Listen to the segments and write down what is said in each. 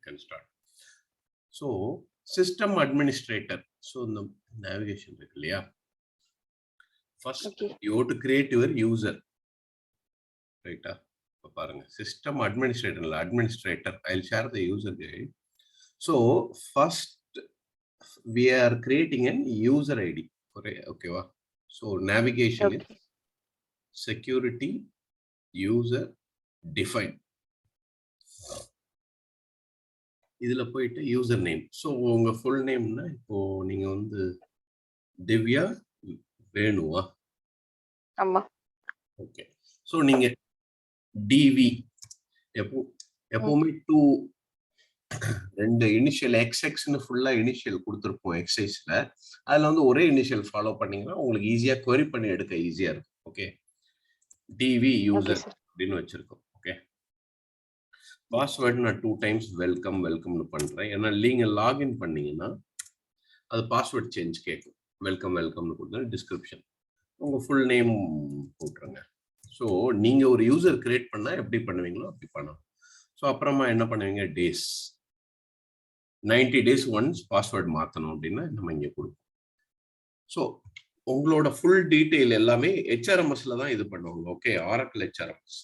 can start. So system administrator. So the navigation yeah. First Okay. you have to create your user. Right? System administrator. I'll share the user guide. So first we are creating an user ID. Okay. So navigation Okay. is security user define. இதுல போயிட்டு user name. So உங்க full நேம்னா இப்போ நீங்க வந்து திவ்யா வேணுவா? ஆமா. Okay. So நீங்க TV எப்பவுமே 2 initial எக்ஸ்எக்ஸ்னு ஃபுல்லா இனிஷியல் கொடுத்துருப்போம் எக்ஸைஸ்ல. அதுல வந்து ஒரே இனிஷியல் ஃபாலோ பண்ணீங்கன்னா உங்களுக்கு ஈஸியா query பண்ணி எடுக்க ஈஸியா இருக்கும். ஓகே. டிவி யூசர் அப்படின்னு வச்சிருக்கோம். ஓகே. பாஸ்வேர்டு நான் 2 டைம்ஸ் வெல்கம்னு பண்றேன். ஏன்னா நீங்க லாகின் பண்ணீங்கன்னா அது பாஸ்வேர்ட் சேஞ்ச் கேட்கும். வெல்கம்னு கொடுத்தா டிஸ்கிரிப்ஷன் உங்க ஃபுல் நேம் போட்டுருங்க. ஸோ நீங்க ஒரு யூசர் கிரியேட் பண்ணா எப்படி பண்ணுவீங்களோ அப்படி பண்ணலாம். ஸோ அப்புறமா என்ன பண்ணுவீங்க, டேஸ் 90 டேஸ் ஒன்ஸ் பாஸ்வேர்டு மாற்றணும் அப்படின்னா நம்ம இங்கே கொடுப்போம். ஸோ உங்களோட ஃபுல் டீட்டெயில் எல்லாமே ஹெச்ஆர்எம்எஸ்ல தான் இது பண்ணுவாங்க. Okay, Oracle HRMS.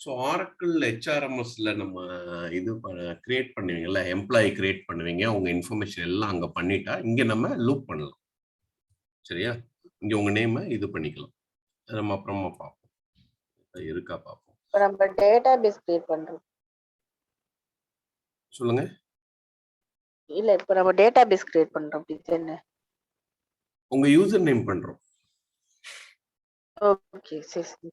So Oracle ஹெச்ஆர்எம்எஸ்ல நம்ம இது கிரியேட் பண்ணுவீங்கல்ல, எம்ப்ளாயி கிரியேட் பண்ணுவீங்க, உங்க இன்ஃபர்மேஷன் எல்லாம் அங்கே பண்ணிட்டா இங்கே நம்ம லூப் பண்ணலாம். சரியா? இங்கே உங்க நேமை இது பண்ணிக்கலாம். நம்ம அப்புறமா பார்ப்போம், இருக்கா பார்ப்போம். நம்ம டேட்டாபேஸ் கிரியேட் பண்றோம். சொல்லுங்க. இல்ல இப்போ நம்ம டேட்டாபேஸ் கிரியேட் பண்றோம். என்ன உங்க யூசர் நேம் பண்றோம். ஓகே சரி.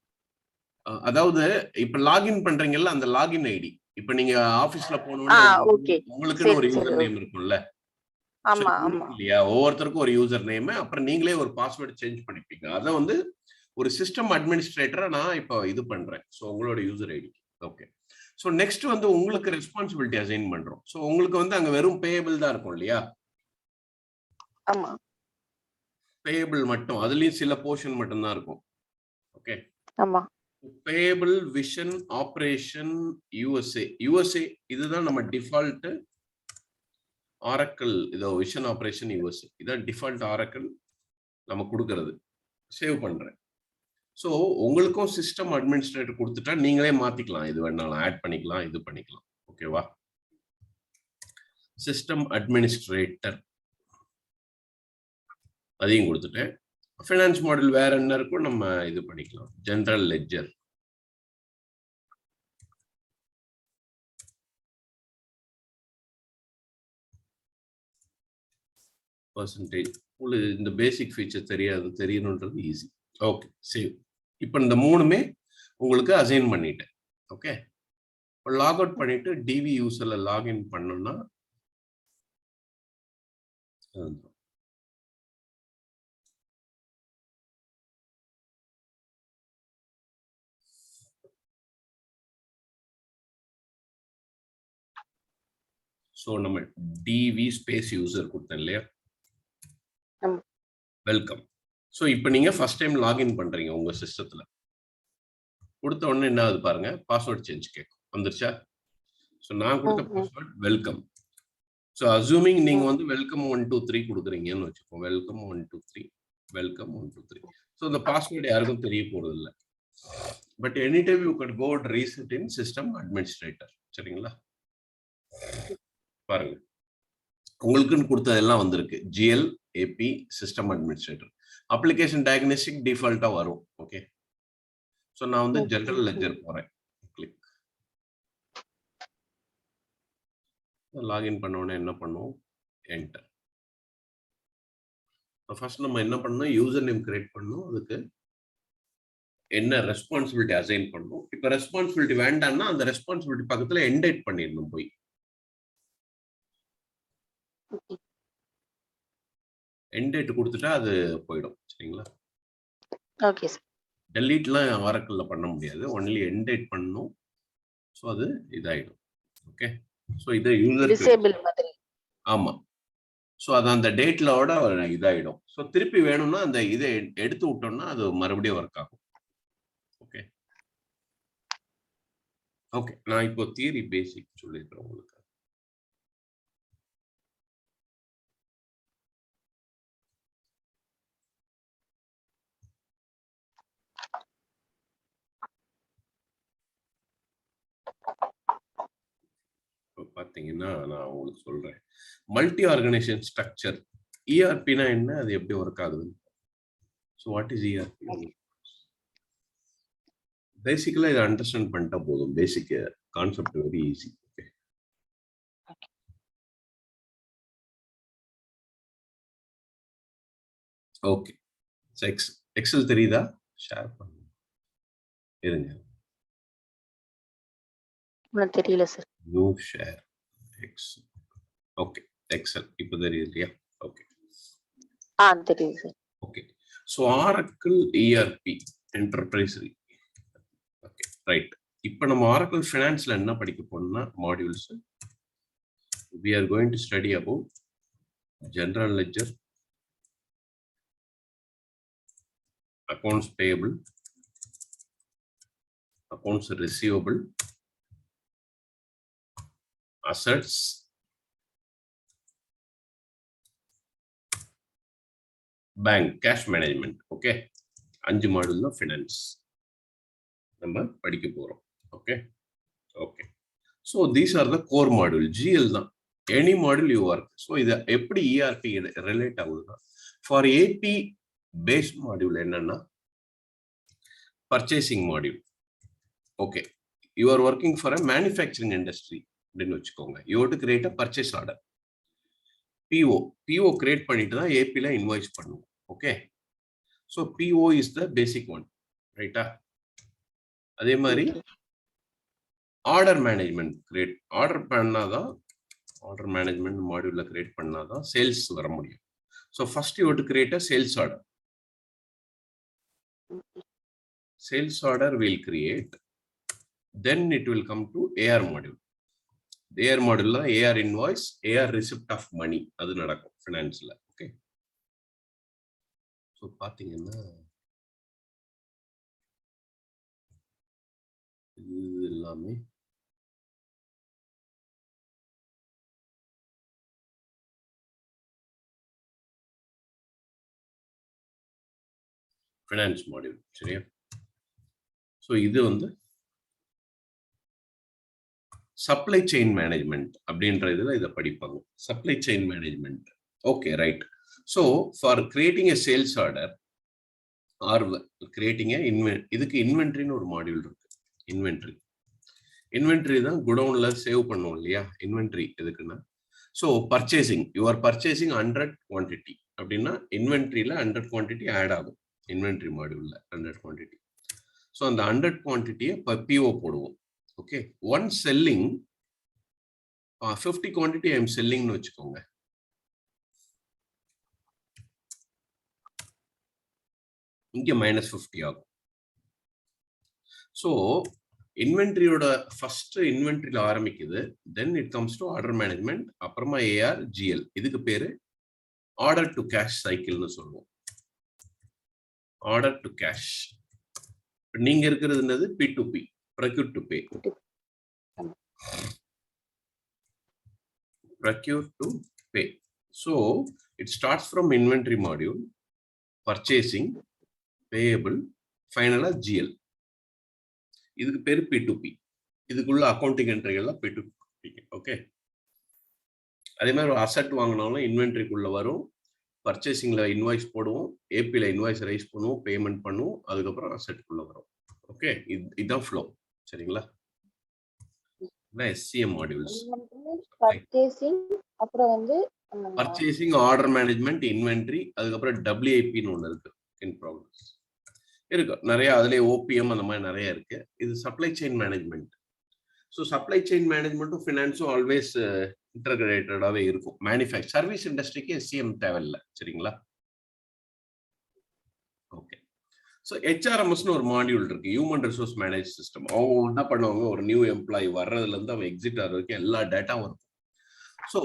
அதாவது இப்ப லாகின் பண்றீங்கல்ல, அந்த லாகின் ஐடி இப்ப நீங்க ஆபீஸ்ல போனோம்னா உங்களுக்கு ஒரு யூசர் நேம் இருக்கும்ல. ஆமா ஆமா இல்லையா? ஒவ்வொருத்தருக்கும் ஒரு யூசர் நேம், அப்புறம் நீங்களே ஒரு பாஸ்வேர்ட் சேஞ்ச் பண்ணிப்பீங்க. அத வந்து ஒரு சிஸ்டம் அட்மினிஸ்ட்ரேட்டரா நான் இப்போ இது பண்றேன். ஸோ உங்களோட user ID. Okay. So next வந்து உங்களுக்கு ரெஸ்பான்சிபிலிட்டி அசைன் பண்றோம். ஸோ உங்களுக்கு வந்து அங்க வெறும் பேயபிள் தான் இருக்கும் இல்லையா? ஆமா, பேயபிள் மட்டும், அதுலயும் சில போர்ஷன் மட்டும் தான் இருக்கும். ஓகே. ஆமா. பேயபிள், விஷன், ஆபரேஷன், யுஎஸ்ஏ இதுதான் நம்ம டிஃபால்ட் ஆரக்கிள். இதோ விஷன், ஆபரேஷன், யுஎஸ்ஏ இதான் டிஃபால்ட் ஆரக்கிள் நம்ம கொடுக்கறது. சேவ் பண்றேன். ஸோ உங்களுக்கும் சிஸ்டம் அட்மினிஸ்ட்ரேட்டர் கொடுத்துட்டா நீங்களே மாத்திக்கலாம், இது வேணாலும் ஆட் பண்ணிக்கலாம், இது பண்ணிக்கலாம். ஓகேவா? சிஸ்டம் அட்மினிஸ்ட்ரேட்டர் அதையும் கொடுத்துட்டேன். ஃபைனான்ஸ் மாடல் வேற என்ன இருக்கும் நம்ம இது பண்ணிக்கலாம். General ledger, percentage. உங்களுக்கு இந்த பேசிக் ஃபீச்சர் தெரியணுன்றது ஈஸி. Okay, save. இப்போ இந்த மூணுமே உங்களுக்கு அசைன் பண்ணிட்டேன். ஓகே. இப்போ லாக் அவுட் பண்ணிட்டு டிவி யூசர்ல லாகின் பண்ணோம்னா ஸோ நம்ம டிவி ஸ்பேஸ் யூசர் கொடுத்தேன் இல்லையா, வெல்கம். ஸோ இப்போ நீங்க ஃபர்ஸ்ட் டைம் லாகின் பண்றீங்க உங்க சிஸ்டத்துல. கொடுத்த உடனே என்ன ஆகுது பாருங்க, பாஸ்வேர்ட் சேஞ்ச் கேட்கும். வந்துருச்சா? ஸோ நான் கொடுத்த பாஸ்வேர்ட் வெல்கம். ஸோ அசூமிங் நீங்க வந்து வெல்கம் 1 2 3 கொடுக்குறீங்கன்னு வச்சுக்கோங்க. Welcome 1 2 3, welcome 1 2 3. ஸோ இந்த பாஸ்வேர்டு யாருக்கும் தெரிய போறது இல்லை. But any time you can go and reset in system administrator. சரிங்களா? பாருங்க, உங்களுக்குன்னு கொடுத்ததெல்லாம் வந்திருக்கு. GL, AP, system administrator. Application diagnostic டிஃபால்ட்டா வரும். ஓகே. ஸோ நான் வந்து ஜெனரல் லெட்ஜர் போறேன். கிளிக். லாகின் பண்ண உடனே என்ன பண்ணுவோம், என்டர். ஃபர்ஸ்ட் நம்ம என்ன பண்ணணும், யூசர் நேம் கிரியேட் பண்ணணும். அதுக்கு என்ன ரெஸ்பான்சிபிலிட்டி அசைன் பண்ணணும். இப்போ ரெஸ்பான்சிபிலிட்டி வேண்டாம்னா அந்த ரெஸ்பான்சிபிலிட்டி பக்கத்துல என்டேட் பண்ணிடணும். போய் என்டேட் கொடுத்துட்டா அது போயிடும். சரிங்களா? Okay sir. டெலீட்லாம் ஆரக்கிள்ல பண்ண முடியாது, ஒன்லி என்டேட் பண்ணணும். ஸோ அது இதாயிடும். ஓகே. ஸோ இது யூசர் டிசேபிள் மாதிரி. ஆமா. ஸோ அது அந்த டேட்லோட இதாயிடும். ஸோ திருப்பி வேணும்னா அந்த இதை எடுத்து விட்டோம்னா அது மறுபடியும் ஒர்க் ஆகும். ஓகே. ஓகே, நான் இப்போ தியரி பேசிக் சொல்லியிருக்கிறேன் உங்களுக்கு. பார்த்தீங்கன்னா நான் உங்களுக்கு சொல்றேன். மல்டி ஆர்கனைசேஷன் ஸ்ட்ரக்சர் இஆர்பினா என்ன, அது எப்படி ஒர்க் ஆகுது? So what is ERP? Basically இதை அண்டர்ஸ்டாண்ட் பண்ணிட்டா போதும். Basic concept very easy. Okay. Excel தெரியுதா? ஷேர் பண்ணுங்க. இருங்க. தெரியல sir. New share Excel. Okay. Excel இப்போ தெரியுது இல்லையா? ஓகே. தெரியுது sir. Okay. So Oracle ERP enterprise. Okay right. இப்போ நம்ம ஆரக்கிள் ஃபினான்ஸ்ல என்ன படிக்க போறோம்னா modules. we are going to study about general ledger, accounts payable, accounts receivable, assets, bank, cash management. Okay, 5 module தான் ஃபினான்ஸ் நம்ம படிக்க போறோம். Okay okay. So these are the core module. GL தான் any module you work. So இதை எப்படி ERP relate ஆகுதுன்னா, for AP base module என்னன்னா purchasing module. Okay, you are working for a manufacturing industry அப்படின்னு வச்சுக்கோங்க. You have to create a purchase order. PO create பண்ணிட்டு தான் ஏபில இன்வாய்ஸ் பண்ணுவோம். Okay, so PO is the basic one, ரைட்டா? அதே மாதிரி ஆர்டர் மேனேஜ்மெண்ட் ஆர்டர் மேனேஜ்மெண்ட் மாடியூல்ல கிரியேட் பண்ணாதான் சேல்ஸ் வர முடியும். So first you have to create a sales order. Sales order will create, then it will come to AR module. AR module la AR invoice, AR receipt of money adu nadakum finance la. Okay, so பாத்தீங்கன்னா இது எல்லாமே finance module. சரியா? So இது வந்து supply chain management அப்படின்ற இதுல இதை படிப்பாங்க. Supply chain management. Okay right. So for creating a sales order are creating இதுக்கு இன்வென்ட்ரின்னு ஒரு மாடியூல் இருக்கு. இன்வென்ட்ரி தான் குடவுன்ல சேவ் பண்ணுவோம் இல்லையா? இன்வென்ட்ரி எதுக்குன்னா, so purchasing, you are purchasing 100 quantity அப்படின்னா இன்வென்ட்ரியில 100 குவான்டிட்டி ஆட் ஆகும். இன்வென்ட்ரி மாடியூல்ல 100 குவான்டிட்டி. ஸோ அந்த 100 குவான்டிட்டியை பிஓ போடுவோம். Okay, one selling 50 quantity I am செல்லிங்னு வச்சுக்கோங்க. இங்க -50 ஆகும். ஸோ இன்வென்ட்ரியோட ஃபர்ஸ்ட் இன்வென்ட்ரியில ஆரம்பிக்குது, then it comes to order management, அப்புறமா ஏஆர் ஜிஎல். இதுக்கு பேரு ஆர்டர் டு கேஷ் சைக்கிள்னு சொல்லுவோம். Order to cash. நீங்க இருக்கிறது என்னது? P2P, procure to pay. Procure to pay. So it starts from inventory module, purchasing, payable, finally GL. இதுக்கு பேரு P2P. இதுக்குள்ள அக்கவுண்டிங் என்ட்ரிகள்லாம் P2P. ஓகே, அதே மாதிரி ஒரு அசெட் வாங்கினாலும் இன்வென்ட்ரிக்குள்ள வரும், பர்ச்சேசிங்ல இன்வாய்ஸ் போடுவோம், ஏபில இன்வாய்ஸ் ரைஸ் பண்ணுவோம், பேமெண்ட் பண்ணுவோம், அதுக்கப்புறம் அசெட்டுக்குள்ள வரும். ஓகே, இதுதான் ஃப்ளோ. சரிங்களா? SCM modules. பர்ச்சேசிங், அப்புறம் வந்து பர்ச்சேசிங், ஆர்டர் மேனேஜ்மெண்ட், இன்வென்ட்ரி, அதுக்கப்புறம் WIPன்னு ஒன்று இருக்கு, இன் ப்ராக்ரஸ் இருக்கு நிறைய. அதுல ஓபிஎம் அந்த மாதிரி நிறைய இருக்கு. இது supply chain management. So supply chain மேனேஜ்மெண்ட்டும் ஃபினான்ஸும் ஆல்வேஸ் இன்டர்கிரேட்டடாகவே இருக்கும். மேனுஃபேக்சர் சர்வீஸ் இண்டஸ்ட்ரிக்கு SCM தேவையில்லை. சரிங்களா? ஓகே, ஸோ HRMSன்னு ஒரு மாடியூல் இருக்கு, ஹியூமன் ரிசோர்ஸ் மேனேஜ் சிஸ்டம். அவங்க என்ன பண்ணுவாங்க, ஒரு நியூ எம்ப்ளாயி வர்றதுலேருந்து அவன் எக்ஸிட் ஆகிற வரைக்கும் எல்லா டேட்டாவும் இருக்கும். ஸோ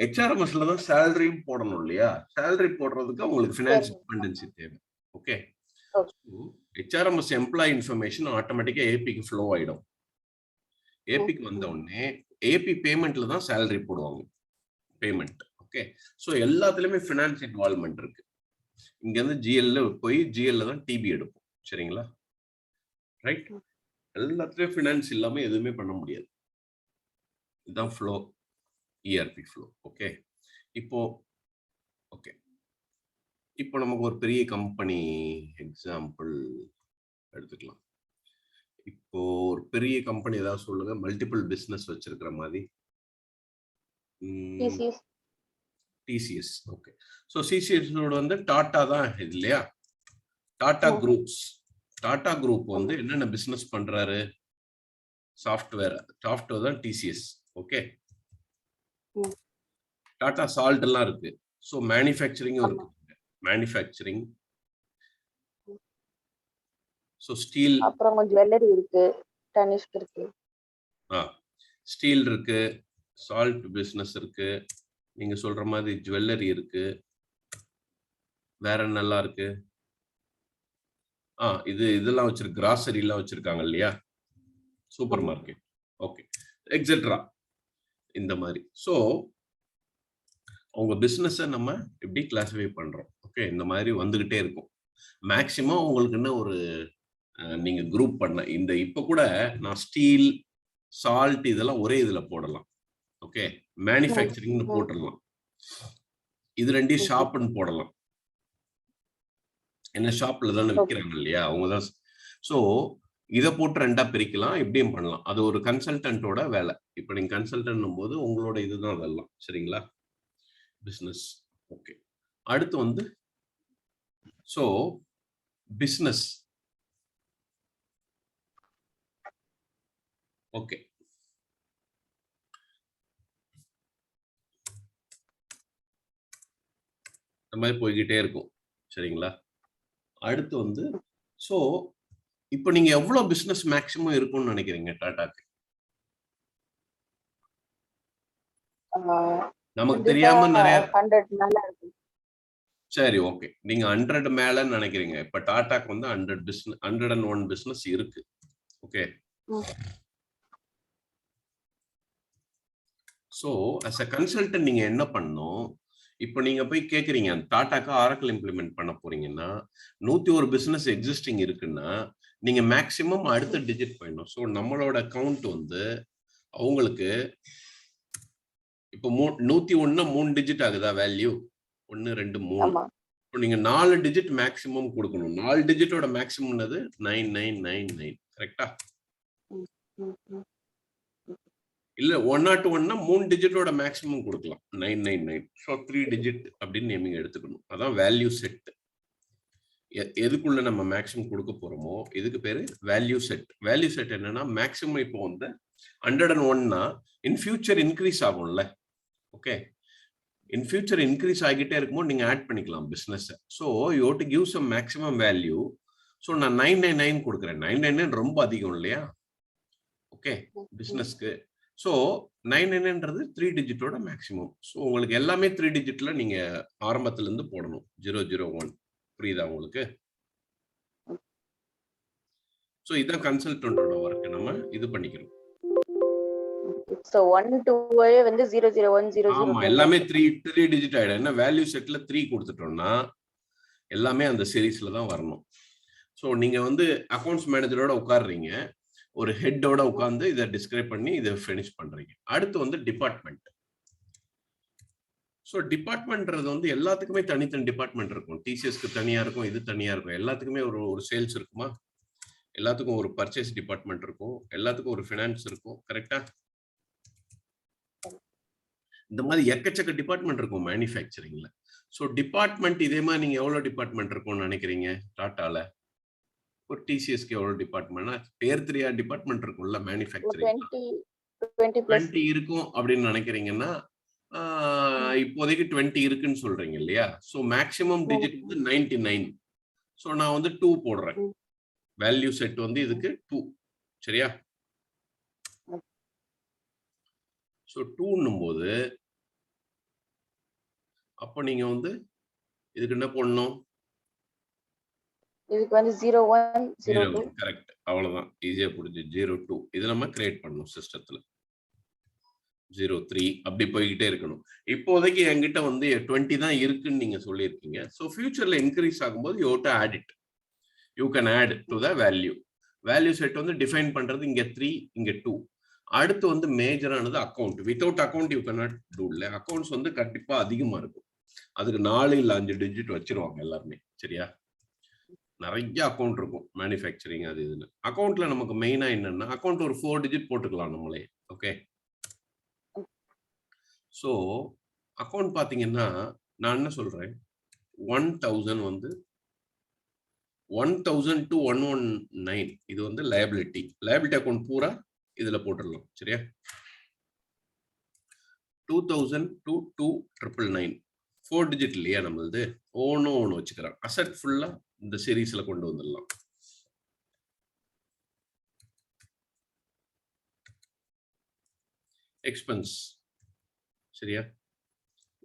HRMSல தான் சேலரியும் போடணும் இல்லையா? சேலரி போடுறதுக்கு அவங்களுக்கு ஃபினான்ஸ் டிபெண்டன்சி தேவை. ஓகே, HRMS எம்ப்ளாயி இன்ஃபர்மேஷன் ஆட்டோமேட்டிக்கா ஏபிக்கு ஃப்ளோ ஆயிடும். ஏபிக்கு வந்த உடனே ஏபி பேமெண்ட்ல தான் சேலரி போடுவாங்க, பேமெண்ட். ஓகே, ஸோ எல்லாத்துலயுமே ஃபினான்ஸ் இன்வால்வ்மெண்ட் இருக்கு. இங்க இருந்து ஜிஎல்ல போய் ஜிஎல்ல தான் டிபி எடுப்போம். சரிங்களா? ரைட். எல்லாத்துலயும் ஃபினான்ஸ் இல்லாம எதுவுமே பண்ண முடியாது. இதுதான் ஃப்ளோ. ERP flow. ஓகே, இப்போ ஓகே, இப்போ நமக்கு ஒரு பெரிய கம்பெனி எக்ஸாம்பிள் எடுத்துக்கலாம். இப்போ ஒரு பெரிய கம்பெனி ஏதாவது சொல்லுங்க, மல்டிபிள் பிசினஸ் வச்சிருக்கிற மாதிரி. TCS. TCS. Okay, so CCS வந்து டாடா தான் இது இல்லையா? டாடா குரூப்ஸ். டாடா குரூப் வந்து என்னென்ன பிசினஸ் பண்றாரு? சாஃப்ட்வேர் தான் TCS. ஓகே, டாடா சால்ட் எல்லாம் இருக்கு. ஸோ மேனுஃபேக்சரிங்கும் இருக்கு. மேனுஃபேக்சரிங். ஸோ ஸ்டீல், அப்புறம் கொஞ்சம் ஜுவல்லரி இருக்கு, டனிஷ்க் இருக்கு. ஸ்டீல் இருக்கு, சால்ட் பிசினஸ் இருக்கு, நீங்க சொல்ற மாதிரி ஜுவல்லரி இருக்கு. வேற நல்லா இருக்கு. இதெல்லாம் வச்சிருக்கு, கிராசரி எல்லாம் வச்சிருக்காங்க இல்லையா? Super market. ஓகே, எக்ஸெட்ரா இந்த மாதிரி. ஸோ உங்க பிசினஸை நம்ம எப்படி கிளாசிஃபை பண்றோம்? ஓகே, இந்த மாதிரி வந்துகிட்டே இருக்கும். மேக்சிமம் உங்களுக்கு என்ன ஒரு நீங்க குரூப் பண்ண இந்த இப்ப கூட நான் ஸ்டீல், சால்ட் இதெல்லாம் ஒரே இதுல போடலாம். ஓகே, மேனுஃபேக்சரிங்னு போட்டுடலாம். இது ரெண்டையும் ஷாப்னு போடலாம். என்ன ஷாப்ல தானே விற்கிறாங்க இல்லையா, அவங்க தான். ஸோ இதை போட்டு ரெண்டா பிரிக்கலாம், இப்படியும் பண்ணலாம். அது ஒரு கன்சல்டன்ட்டோட வேலை. இப்போ நீங்க கன்சல்டன்ட் போது உங்களோட இதுதான் அதெல்லாம். சரிங்களா? பிசினஸ். ஓகே, அடுத்து வந்து ஸோ பிசினஸ். ஓகே, இந்த மாதிரி போய்கிட்டே இருக்கும். சரிங்களா? அடுத்து வந்து ஸோ இப்போ நீங்க எவ்வளவு பிசினஸ் மேக்ஸிமம் இருக்கும்னு நினைக்கிறீங்க டாடாக்கு? நமக்கு தெரியாம நிறைய 100 மேல இருக்கு. சரி, ஓகே, நீங்க 100 மேலன்னு நினைக்கிறீங்க. இப்ப டாடாக்கு வந்து 101 பிசினஸ் இருக்கு. Okay, so as a consultant நீங்க என்ன பண்ணணும்? இப்போ நீங்க போய் கேக்குறீங்க டாடாக்கு ஆரக்கிள் இம்ப்ளிமெண்ட் பண்ண போறீங்கன்னா 101 பிசினஸ் எக்ஸிஸ்டிங் இருக்குன்னா நீங்க மேக்ஸிமம் அடுத்த டிஜிட் போயிடணும். ஸோ நம்மளோட கவுண்ட் வந்து அவங்களுக்கு இப்போ 101 3 டிஜிட் ஆகுதா வேல்யூ? 1 2 3. இப்போ நீங்க 4 டிஜிட் மேக்ஸிமம் கொடுக்கணும். 4 டிஜிட்டோட மேக்ஸிமம் 9999. கரெக்டா? இல்ல 101னா 3 டிஜிட்டோட மேக்ஸிமம் கொடுக்கலாம் 999. ஸோ 3 டிஜிட் அப்படின்னு நேமிங் எடுத்துக்கணும். அதான் வேல்யூ செட். எதுக்குள்ள நம்ம மேக்ஸிமம் கொடுக்க போறோமோ இதுக்கு பேரு வேல்யூ செட். வேல்யூ செட் என்னன்னா மேக்ஸிமம் இப்போ வந்து 101னா இன் ஃபியூச்சர் இன்க்ரீஸ் ஆகும்ல. ஓகே, இன் ஃபியூச்சர் இன்க்ரீஸ் ஆகிட்டே இருக்கும்போது நீங்க ஆட் பண்ணிக்கலாம் business. So you to give some maximum value. So நான் 999 கொடுக்குறேன். 999 ரொம்ப அதிகம் இல்லையா? ஓகே, பிசினஸ்க்கு. ஸோ 999ன்றது 3 டிஜிட்டோட மேக்ஸிமம். ஸோ உங்களுக்கு எல்லாமே 3 டிஜிட்ல நீங்க ஆரம்பத்துல இருந்து போடணும். 001. புரியுதா உங்களுக்கு? ஸோ இதான் கன்சல்டன்ட்டோட ஒர்க். நம்ம இது பண்ணிக்கிறோம். சோ 1 2 வந்து 001 00. ஆமா, எல்லாமே 3 டிஜிட் ஆயிடும். என்ன வேல்யூ செட்ல 3 கொடுத்துட்டோம்னா எல்லாமே அந்த சீரிஸ்ல தான் வரணும். ஸோ நீங்க வந்து அக்கவுண்ட்ஸ் மேனேஜரோட உட்கார்றீங்க, ஒரு ஹெட்டோட உட்கார்ந்து இதை டிஸ்கிரைப் பண்ணி இதை ஃபினிஷ் பண்றீங்க. அடுத்து வந்து டிபார்ட்மெண்ட். ஸோ டிபார்ட்மெண்ட்றது வந்து எல்லாத்துக்குமே தனித்தனி டிபார்ட்மெண்ட் இருக்கும். டிசிஎஸ்க்கு தனியா இருக்கும், இது தனியா இருக்கும். எல்லாத்துக்குமே ஒரு சேல்ஸ் இருக்குமா? எல்லாத்துக்கும் ஒரு பர்ச்சேஸ் டிபார்ட்மெண்ட் இருக்கும், எல்லாத்துக்கும் ஒரு ஃபினான்ஸ் இருக்கும். கரெக்டா? இந்த மாதிரி எக்கச்சக்க டிபார்ட்மெண்ட் இருக்கும் மேனுஃபேக்சரிங்ல. ஸோ டிபார்ட்மெண்ட் இதே மாதிரி நீங்க எவ்வளவு டிபார்ட்மெண்ட் இருக்கும்னு நினைக்கிறீங்க டாட்டால? ஒரு டிசிஎஸ்க்கு எவ்வளவு டிபார்ட்மெண்ட்னா பேர் தெரியா டிபார்ட்மெண்ட் இருக்கும்ல மேனுஃபேக்சரிங். 20 இருக்கும் அப்படின்னு நினைக்கிறீங்கன்னா இப்போதைக்கு 20 இருக்குன்னு சொல்றீங்க இல்லையா? ஸோ மேக்ஸிமம் டிஜிட் வந்து 99. ஸோ நான் வந்து 2 போடுறேன். வேல்யூ செட் வந்து இதுக்கு 2. சரியா? ஸோ 2ன்னும் போது அப்போ நீங்க வந்து இதுக்கு என்ன பண்ணணும்? இதுக்கு வந்து 01 02. கரெக்ட், அவ்வளவுதான். ஈஸியா புரிஞ்சு. 02 இது நம்ம கிரியேட் பண்ணணும் சிஸ்டத்துல. 03 அப்படி போய்கிட்டே இருக்கணும். இப்போதைக்கு என்கிட்ட வந்து 20 தான் இருக்குன்னு நீங்க சொல்லியிருக்கீங்க. ஸோ ஃபியூச்சர்ல இன்க்ரீஸ் ஆகும்போது you to add it. You can add to the value. Value set வந்து டிஃபைன் பண்றது இங்க 3 இங்க 2. அடுத்து வந்து மேஜரானது account. Without account you cannot do இல்ல. அக்கௌண்ட்ஸ் வந்து கண்டிப்பா அதிகமா இருக்கும். அதுக்கு 4 இல்ல 5 டிஜிட் வச்சிருவாங்க எல்லாருமே. சரியா? நிறைய அக்கௌண்ட் இருக்கும். மேனுஃபேக்சரிங் அது இதுன்னு. அக்கௌண்ட்ல நமக்கு மெயினா என்னன்னா, அக்கௌண்ட் ஒரு 4 டிஜிட் போட்டுக்கலாம் நம்மளே. ஓகே. ஸோ அக்கௌண்ட் பார்த்தீங்கன்னா, நான் என்ன சொல்றேன், 1000 வந்து 1000 to 119 இது வந்து லயபிலிட்டி. லயபிலிட்டி அக்கௌண்ட் பூரா இதுல போட்டுடலாம். சரியா? 2000 to 2999 4 டிஜிட் இல்லையா நம்மளது. ஒன்று வச்சுக்கிறோம். அசெட் ஃபுல்லா இந்த சீரீஸ்ல கொண்டு வந்துடலாம். எக்ஸ்பென்ஸ். சரியா?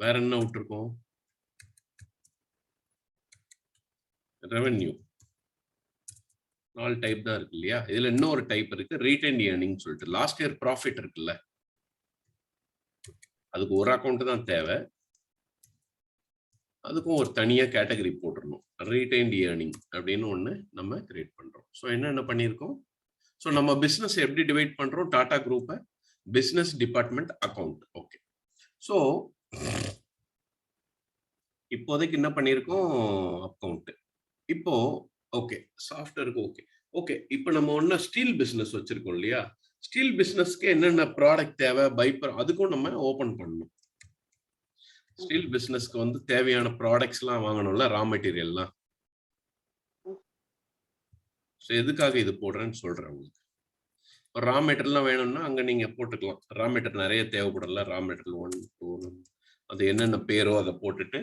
வேற என்ன விட்டுருக்கோம்? ரெவென்யூ. 4 டைப் தான் இருக்கு இல்லையா? இதுல இன்னொரு டைப் இருக்கு, ரீடைன்ட் ஏர்னிங் சொல்லிட்டு. லாஸ்ட் இயர் ப்ராஃபிட் இருக்குல்ல, அதுக்கு ஒரு அக்கௌண்ட் தான் தேவை. அதுக்கும் ஒரு தனியா கேட்டகரி போட்டுறணும். ரீடைன்ட் ஏர்னிங் அப்படின்னு ஒண்ணு நம்ம கிரியேட் பண்றோம். ஸோ என்ன பண்ணியிருக்கோம்? ஸோ நம்ம பிசினஸ் எப்படி டிவைட் பண்றோம்? டாடா குரூப்பை business department account. Okay. So இப்போதைக்கு என்ன பண்ணியிருக்கோம்? அக்கௌண்ட். இப்போ ஓகே, சாஃப்ட்வேருக்கு ஓகே. ஓகே, இப்போ நம்ம ஒண்ணு ஸ்டீல் பிசினஸ் வச்சிருக்கோம் இல்லையா? ஸ்டீல் பிசினஸ்க்கு என்னென்ன ப்ராடக்ட் தேவை, அதுக்கும் நம்ம ஓபன் பண்ணணும். ஸ்டீல் பிசினஸ்க்கு வந்து தேவையான ப்ராடக்ட்ஸ்லாம் வாங்கணும்ல, ரா மெட்டீரியல்லாம். ஸோ எதுக்காக இது போடுறேன்னு சொல்றேன் உங்களுக்கு. ரா மெட்டீரியல்லாம் வேணும்னா அங்க நீங்க போட்டுக்கலாம். ரா மெட்டீரியல் நிறைய தேவைப்படல. ரா மெட்டீரியல் 1 2 அது என்னென்ன பேரோ அதை போட்டுட்டு,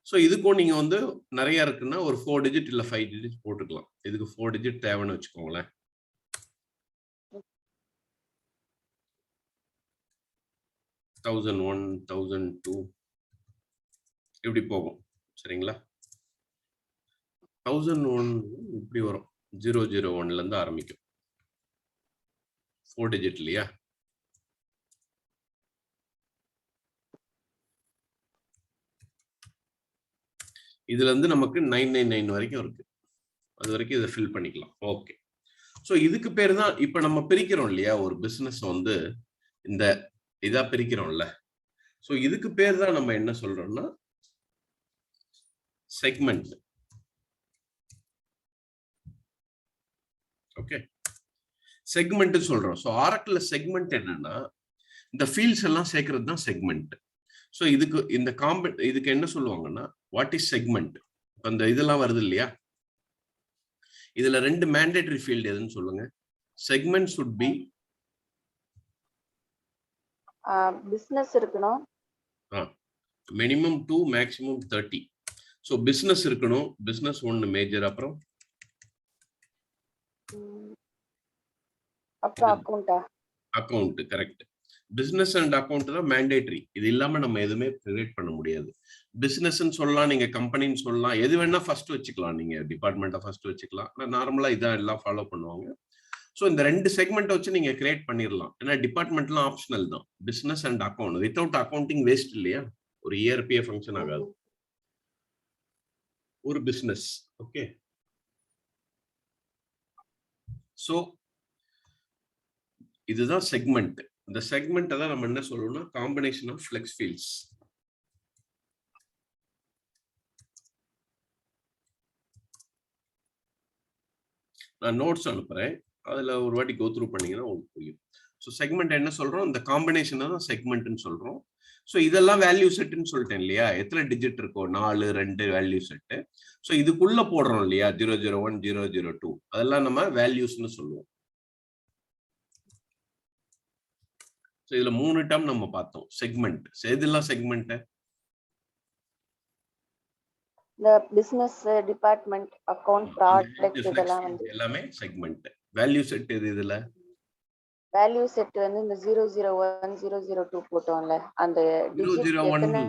ஸோ இதுக்கும் நீங்க வந்து நிறைய இருக்குன்னா ஒரு 4 டிஜிட் இல்ல 5 டிஜிட் போட்டுக்கலாம். இதுக்கு 4 டிஜிட் தேவைன்னு வச்சுக்கோங்களேன். தௌசண்ட் 1 1002 இப்படி போகும். சரிங்களா? 1001 இப்படி வரும். 001ல இருந்து ஆரம்பிக்கும். 4 டிஜிட் இல்லையா? இதுல இருந்து நமக்கு 999 வரைக்கும் இருக்கு. அது வரைக்கும் இதை ஃபில் பண்ணிக்கலாம். ஓகே. ஸோ இதுக்கு பேர் தான் இப்ப நம்ம பிரிக்கிறோம் இல்லையா? ஒரு பிசினஸ் வந்து இந்த இதா பிரிக்கிறோம்ல. ஸோ இதுக்கு பேர் தான் நம்ம என்ன சொல்றோம்னா செக்மெண்ட். ஓகே, செக்மெண்ட் சொல்றோம். ஸோ ஆரக்கிள் செக்மெண்ட் என்னன்னா இந்த ஃபீல்ட்ஸ் எல்லாம் சேர்க்கறது தான் செக்மெண்ட். ஸோ இதுக்கு என்ன சொல்லுவாங்கன்னா வாட் இஸ் செக்மெண்ட்? அந்த இதெல்லாம் வருது இல்லையா? இதுல 2 மேண்டேட்டரி ஃபீல்ட் எதுன்னு சொல்லுங்க. செக்மெண்ட் should be பிசினஸ் இருக்கணும். Minimum 2 maximum 30. ஸோ பிசினஸ் இருக்கணும். பிசினஸ் ஒன்னு மேஜர். அப்புறம் அக்கௌண்டா? Account. Correct. Business and account தான் மேண்டேட்டரி. இது இல்லாம நம்ம எதுவுமே கிரியேட் பண்ண முடியாது. பிசினஸ்ன்னு சொல்லலாம், நீங்க கம்பெனின்னு சொல்லலாம், எது வேணா ஃபர்ஸ்ட் வச்சுக்கலாம். நீங்க டிபார்ட்மெண்ட்டை ஃபர்ஸ்ட் வச்சுக்கலாம். நார்மலா இதான் எல்லாம் ஃபாலோ பண்ணுவாங்க. ஸோ இந்த 2 செக்மெண்ட் வச்சு நீங்க கிரியேட் பண்ணிடலாம். ஏன்னா டிபார்ட்மெண்ட்லாம் ஆப்ஷனல் தான். Business and account. Without accounting waste இல்லையா? ஒரு ERP ஃபங்க்ஷன் ஆகாது. ஒரு பிசினஸ். ஓகே. ஸோ இதுதான் செக்மெண்ட். இந்த செக்மெண்ட் தான் நம்ம என்ன சொல்றோம்னா காம்பினேஷன் ஆஃப் ஃப்ளெக்ஸ் ஃபீல்ட்ஸ். நான் நோட்ஸ் அனுப்புறேன். அதுல ஒரு வாட்டி கோ த்ரூ பண்ணீங்கன்னா உங்களுக்கு புரியும். ஸோ செக்மெண்ட் என்ன சொல்றோம்? இந்த காம்பினேஷன் தான் செக்மெண்ட்னு சொல்றோம். ஸோ இதெல்லாம் வேல்யூ செட்னு சொல்லிட்டேன் இல்லையா? எத்தனை டிஜிட் இருக்கோ 4 2 வேல்யூ செட்டு. ஸோ இதுக்குள்ள போடுறோம் இல்லையா? 001 002 அதெல்லாம் நம்ம வேல்யூஸ்னு சொல்லுவோம். ஸோ இதுல 3 டேர்ம் நம்ம பார்த்தோம். செக்மெண்ட். எதெல்லாம் செக்மெண்ட்? இந்த பிசினஸ் டிபார்ட்மெண்ட் அக்கவுண்ட் ப்ராடக்ட் இதெல்லாம் வந்து எல்லாமே செக்மெண்ட். வேல்யூ செட் எது? இதுல வேல்யூ செட் வந்து இந்த 001 002 போட்டோம்ல, அந்த டிஜிட் எத்தனை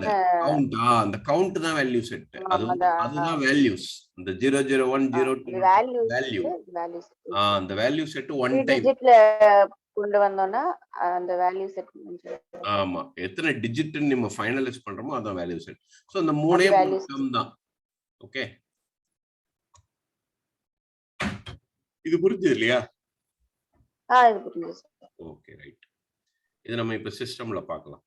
கவுண்ட். அந்த கவுண்ட் தான் வேல்யூ செட். அதுதான் வேல்யூஸ். இந்த 001 02 வேல்யூ. அந்த வேல்யூ செட் ஒன் டைம் டிஜிட்ல கொண்டு வந்தோம்னா அந்த வேல்யூ செட். ஆமா, எத்தனை டிஜிட் நம்ம ஃபைனலைஸ் பண்றோமோ அதான் வேல்யூ செட். சோ அந்த மூணே டேர்ம் தான். ஓகே, இது புரிஞ்சது இல்லையா? இது புரிஞ்சது. Okay, right. இது நம்ம இப்ப சிஸ்டம்ல பார்க்கலாம்.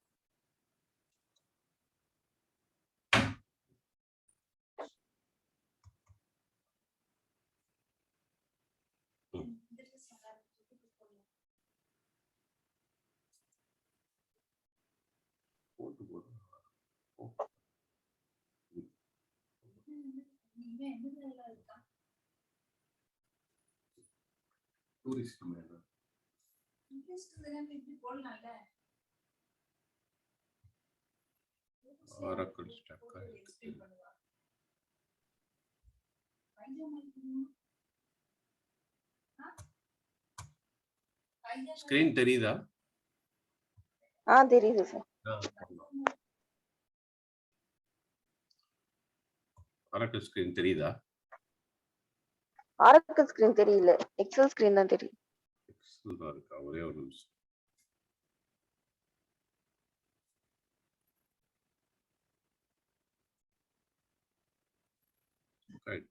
Tourist madam Oracle stack. Screen தெரியுதா? தெரியுது சார். Oracle ஸ்கிரீன் தெரியுதா? Oracle ஸ்கிரீன் தெரியல, எக்ஸல் ஸ்கிரீன் தான் தெரியும். எக்ஸல் தான் இருக்கா? ஒரே ஒரு நிமிஷம். Right.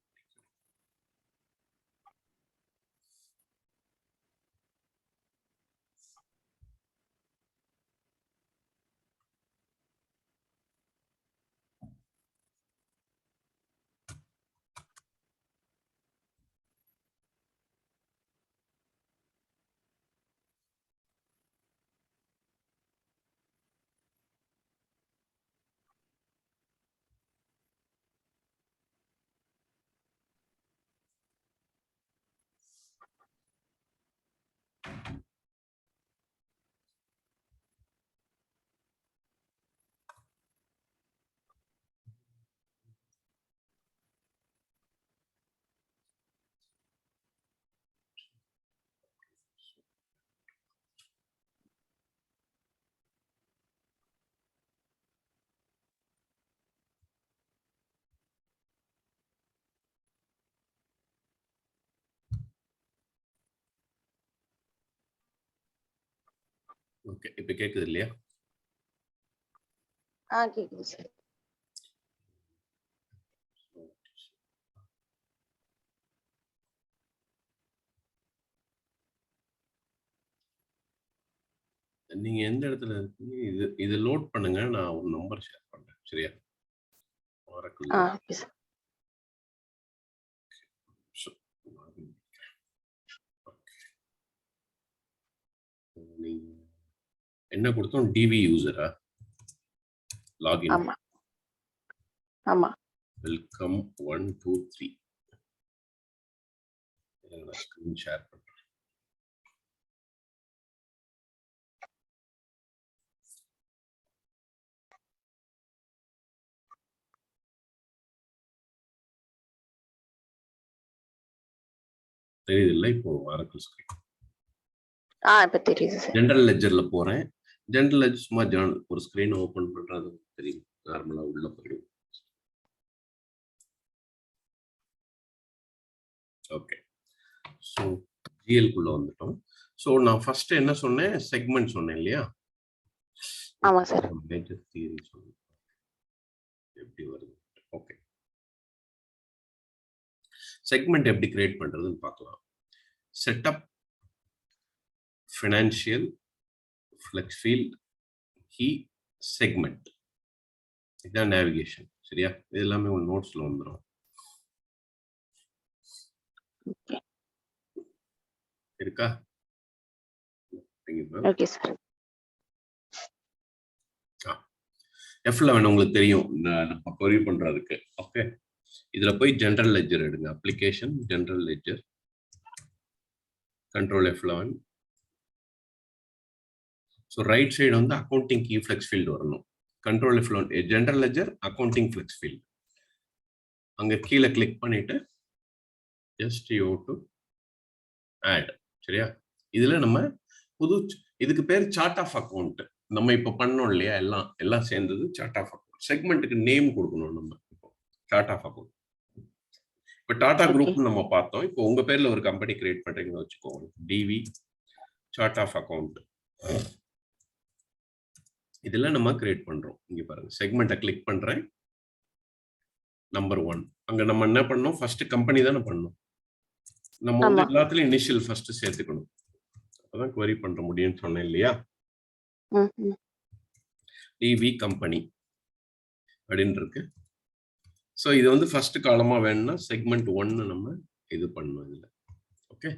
ஓகே, இப்ப கேக்குது இல்லையா? கேக்குது சார். நீங்க எந்த இடத்துல இருக்கீங்க? இது லோட் பண்ணுங்க, நான் ஒரு நம்பர் ஷேர் பண்றேன். சரியா? Oracle. Okay sir. நீங்க என்ன கொடுத்தோம்? டிவி யூசரா? லாகின். ஆமா ஆமா. வெல்கம் 1 2 3. ஸ்கிரீன் ஷேர் பண்றேன். தெரியுது இல்ல? இப்போ Oracle ஸ்கிரீன். இப்ப தெரியுது சார். ஜெனரல் லெட்ஜர்ல போறேன். ஜெனரல் லெட்ஜர் சும்மா ஒரு ஸ்கிரீன் ஓபன் பண்றது தெரியும். நார்மலா உள்ள போயிடும். ஓகே, ஸோ ஜிஎல் குள்ள வந்துட்டோம். ஸோ நான் ஃபர்ஸ்ட் என்ன சொன்னேன்? செக்மெண்ட் சொன்னேன் இல்லையா? ஆமா சார். மேஜர் தியரி சொன்னேன். எப்படி வருது? ஓகே, செக்மெண்ட் எப்படி கிரியேட் பண்றதுன்னு பார்க்கலாம். Setup, financial, flex field, key, segment. இதுதான் நேவிகேஷன். சரியா? இது எல்லாமே உங்க நோட்ஸ்ல வந்துடும். இருக்கா? Okay sir. F11 உங்களுக்கு தெரியும் நம்ம query பண்றதுக்கு. ஓகே, இதுல போய் ஜெனரல் லெட்ஜர் எடுங்க. Application, general ledger, control F11. So right side வந்து அக்கௌண்டிங் கீ ஃப்ளெக்ஸ் ஃபீல்டு வரணும். Control F11 general ledger, accounting flex field. அங்க கீழே கிளிக் பண்ணிட்டு ஜஸ்ட் யூ டு ஆட். சரியா? இதுல நம்ம இதுக்கு பேர் சார்ட் ஆஃப் அக்கௌண்ட். நம்ம இப்ப பண்ணோம் இல்லையா? எல்லாம் சேர்ந்தது சார்ட் ஆஃப் அக்கௌண்ட். செக்மெண்ட்டுக்கு நேம் கொடுக்கணும் நம்ம. இப்போ சார்ட் ஆஃப் அக்கௌண்ட். இப்போ டாடா குரூப் நம்ம பார்த்தோம். இப்போ உங்க பேர்ல ஒரு கம்பெனி கிரியேட் பண்றீங்கன்னு வச்சுக்கோங்க. TV chart of account. இதெல்லாம் நம்ம கிரியேட் பண்றோம். இங்க பாருங்க, செக்மெண்ட்டை கிளிக் பண்றேன். நம்பர் 1 அங்க நம்ம என்ன பண்ணோம்? ஃபர்ஸ்ட் கம்பெனி தானே பண்ணோம். நம்ம வந்து எல்லாத்துலயும் இனிஷியல் ஃபர்ஸ்ட் சேர்த்துக்கணும். அப்பதான் query பண்ண முடியும்னு சொன்னேன் இல்லையா? டிவி கம்பெனி அப்படின்னு இருக்கு. ஸோ இது வந்து ஃபர்ஸ்ட் காலமா வேணும்னா செக்மெண்ட் 1 நம்ம இது பண்ணணும் இதுல. ஓகே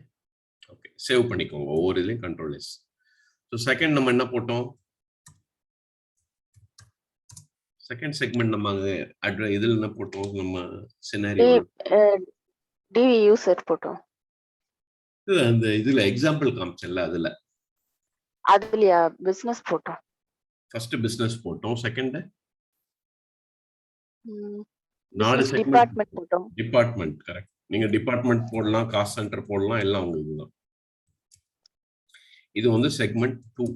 ஓகே, சேவ் பண்ணிக்கோங்க ஒவ்வொரு இதுலையும் கண்ட்ரோல் எஸ். ஸோ செகண்ட் நம்ம என்ன போட்டோம், செகண்ட் செக்மெண்ட் நம்ம இதுல என்ன போட்டோம், நம்ம சினாரியோ டிவி யூசர் போட்டோம். அந்த இதுல எக்ஸாம்பிள் காமிச்சல அதுலயா பிசினஸ் போட்டோம். ஃபர்ஸ்ட் பிசினஸ் போட்டோம், செகண்ட் டிபார்ட்மெண்ட் போட்டோம். Department correct. நீங்க டிபார்ட்மெண்ட் போடலாம், காஸ்ட் சென்டர் போடலாம், எல்லாம் உங்க இதுதான். இது வந்து செக்மெண்ட் 2,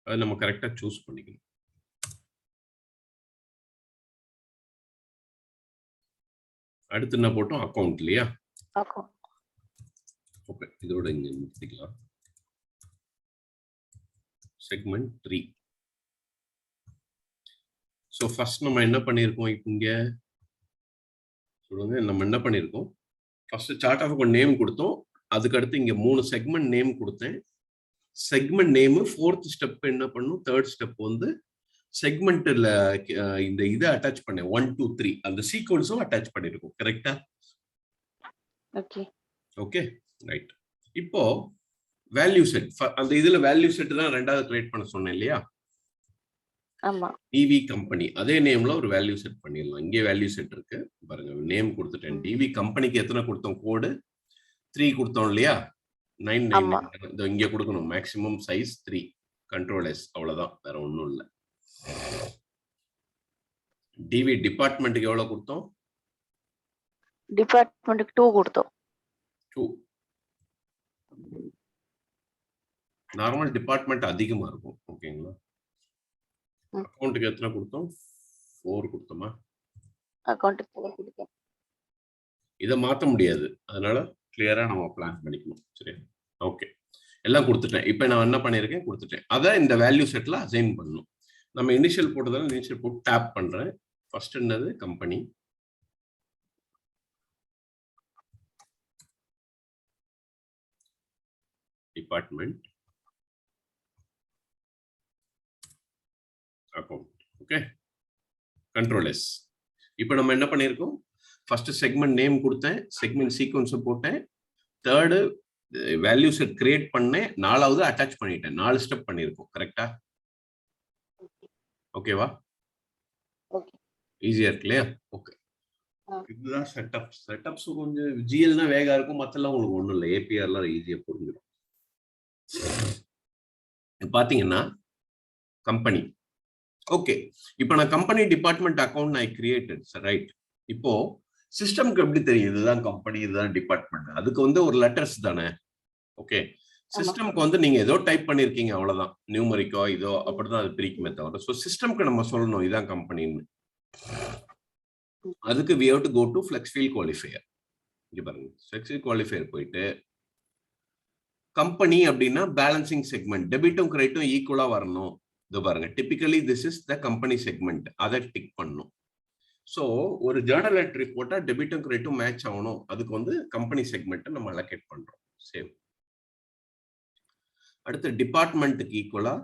அது நம்ம கரெக்டா சூஸ் பண்ணிக்கணும். அடுத்து என்ன போட்டோம், அக்கவுண்ட் இல்லையா? ஓகே, இதோட இங்க நிறுத்திக்கலாம். செக்மெண்ட் 3. ஸோ ஃபர்ஸ்ட் நம்ம என்ன பண்ணியிருக்கோம், இப்போ இங்க சொல்லுங்க, நம்ம என்ன பண்ணியிருக்கோம், first chart of account name கொடுத்தோம், அதுக்கு அடுத்து இங்க 3 செக்மெண்ட் நேம் கொடுத்தேன். செக்மெண்ட் நேம் 4th ஸ்டெப் என்ன பண்ணும், 3rd ஸ்டெப் வந்து செக்மெண்ட்ல இந்த இதை அட்டாச் பண்ணேன், 1 2 3 அந்த சீக்வன்ஸும் அட்டாச் பண்ணிருக்கோம். கரெக்டா? Okay okay right. இப்போ வேல்யூ செட், அந்த இதுல வேல்யூ செட் தான் ரெண்டாவது கிரியேட் பண்ண சொன்னேன் இல்லையா? ஆமா. டிவி கம்பெனி அதே நேம்ல ஒரு வேல்யூ செட் பண்ணிடலாம். இங்கே வேல்யூ செட் இருக்கு பாருங்க, நேம் கொடுத்துட்டேன். டிவி கம்பெனிக்கு எத்தனை கொடுத்தோம், கோடு 3 கொடுத்தோம் இல்லையா? 999 இங்க கொடுக்கணும். மேக்ஸிமம் சைஸ் 3, கண்ட்ரோல் எஸ், அவ்வளவுதான், வேற ஒன்றும் இல்லை. டிவி டிபார்ட்மெண்ட்டுக்கு எவ்வளவு கொடுத்தோம்? டிபார்ட்மெண்ட்டுக்கு 2 கொடுத்தோம். 2. நார்மல் டிபார்ட்மெண்ட் அதிகமா இருக்கும். ஓகேங்களா? அக்கவுண்ட்டுக்கு எத்தனை கொடுத்தோம்? 4 கொடுத்தோமா? அக்கவுண்ட்டுக்கு 4 கொடுத்தோம். இதை மாற்ற முடியாது, அதனால கிளியரா நம்ம பிளான் பண்ணிக்கணும். சரி, ஓகே, எல்லாம் கொடுத்துட்டேன். இப்போ நான் என்ன பண்ணியிருக்கேன், கொடுத்துட்டேன். அதை இந்த வேல்யூ செட்ல அசைன் பண்ணணும். நம்ம இனிஷியல் போட்டதால இனிஷியல் போட்டு டேப் பண்றேன். ஃபர்ஸ்ட் என்னது, company. Department, account. Okay, control S. இப்போ நம்ம என்ன பண்ணியிருக்கோம், ஃபர்ஸ்ட் செக்மெண்ட் நேம் கொடுத்தேன், செக்மெண்ட் சீக்வன்ஸ் போட்டேன், 3rd வேல்யூ செட் கிரியேட் பண்ணேன், 4வது அட்டாச் பண்ணிட்டேன். 4 ஸ்டெப் பண்ணியிருக்கோம். கரெக்டா? ஓகேவா? ஓகே, ஈஸியா இருக்கு இல்லையா? ஓகே, இதுதான் செட்டப். செட்டப்ஸ் கொஞ்சம் ஜிஎல் தான் வேகா இருக்கும், மத்தெல்லாம் உங்களுக்கு ஒண்ணும் இல்லை. ஏபிஆர்லாம் ஈஸியா புரிஞ்சிடும். பாத்தீங்கன்னா கம்பெனி. ஓகே, இப்போ நான் company department account I created, right. இப்போ சிஸ்டம்க்கு எப்படி தெரியும் இதுதான் கம்பெனி இதுதான் டிபார்ட்மெண்ட்? அதுக்கு வந்து ஒரு லெட்டர்ஸ் தானே. ஓகே, சிஸ்டம்க்கு வந்து நீங்க ஏதோ டைப் பண்ணிருக்கீங்க, அவ்வளவுதான். நியூமரிக்கோ இதோ அப்படிதான் அது பிரிக்குமே தவிர. ஸோ சிஸ்டம்க்கு நம்ம சொல்லணும் இதான் கம்பெனின்னு. அதுக்கு we have to go to flex field qualifier. இங்க பாருங்க, flex field qualifier போயிட்டு கம்பெனி அப்படின்னா பேலன்சிங் செக்மெண்ட், டெபிட்டும் கிரெடிட்டும் ஈக்குவலா வரணும். இது பாருங்க, typically this is the company segment, அதை டிக் பண்ணும். ஸோ ஒரு ஜேர்னல் என்ட்ரி போட்டா டெபிட்டும் கிரெடிட்டும் மேட்ச் ஆகணும். அதுக்கு வந்து கம்பெனி செக்மெண்ட்டை நம்ம அலோகேட் பண்றோம். சேவ். அடுத்து டிபார்ட்மெண்ட்டுக்கு ஈக்குவலா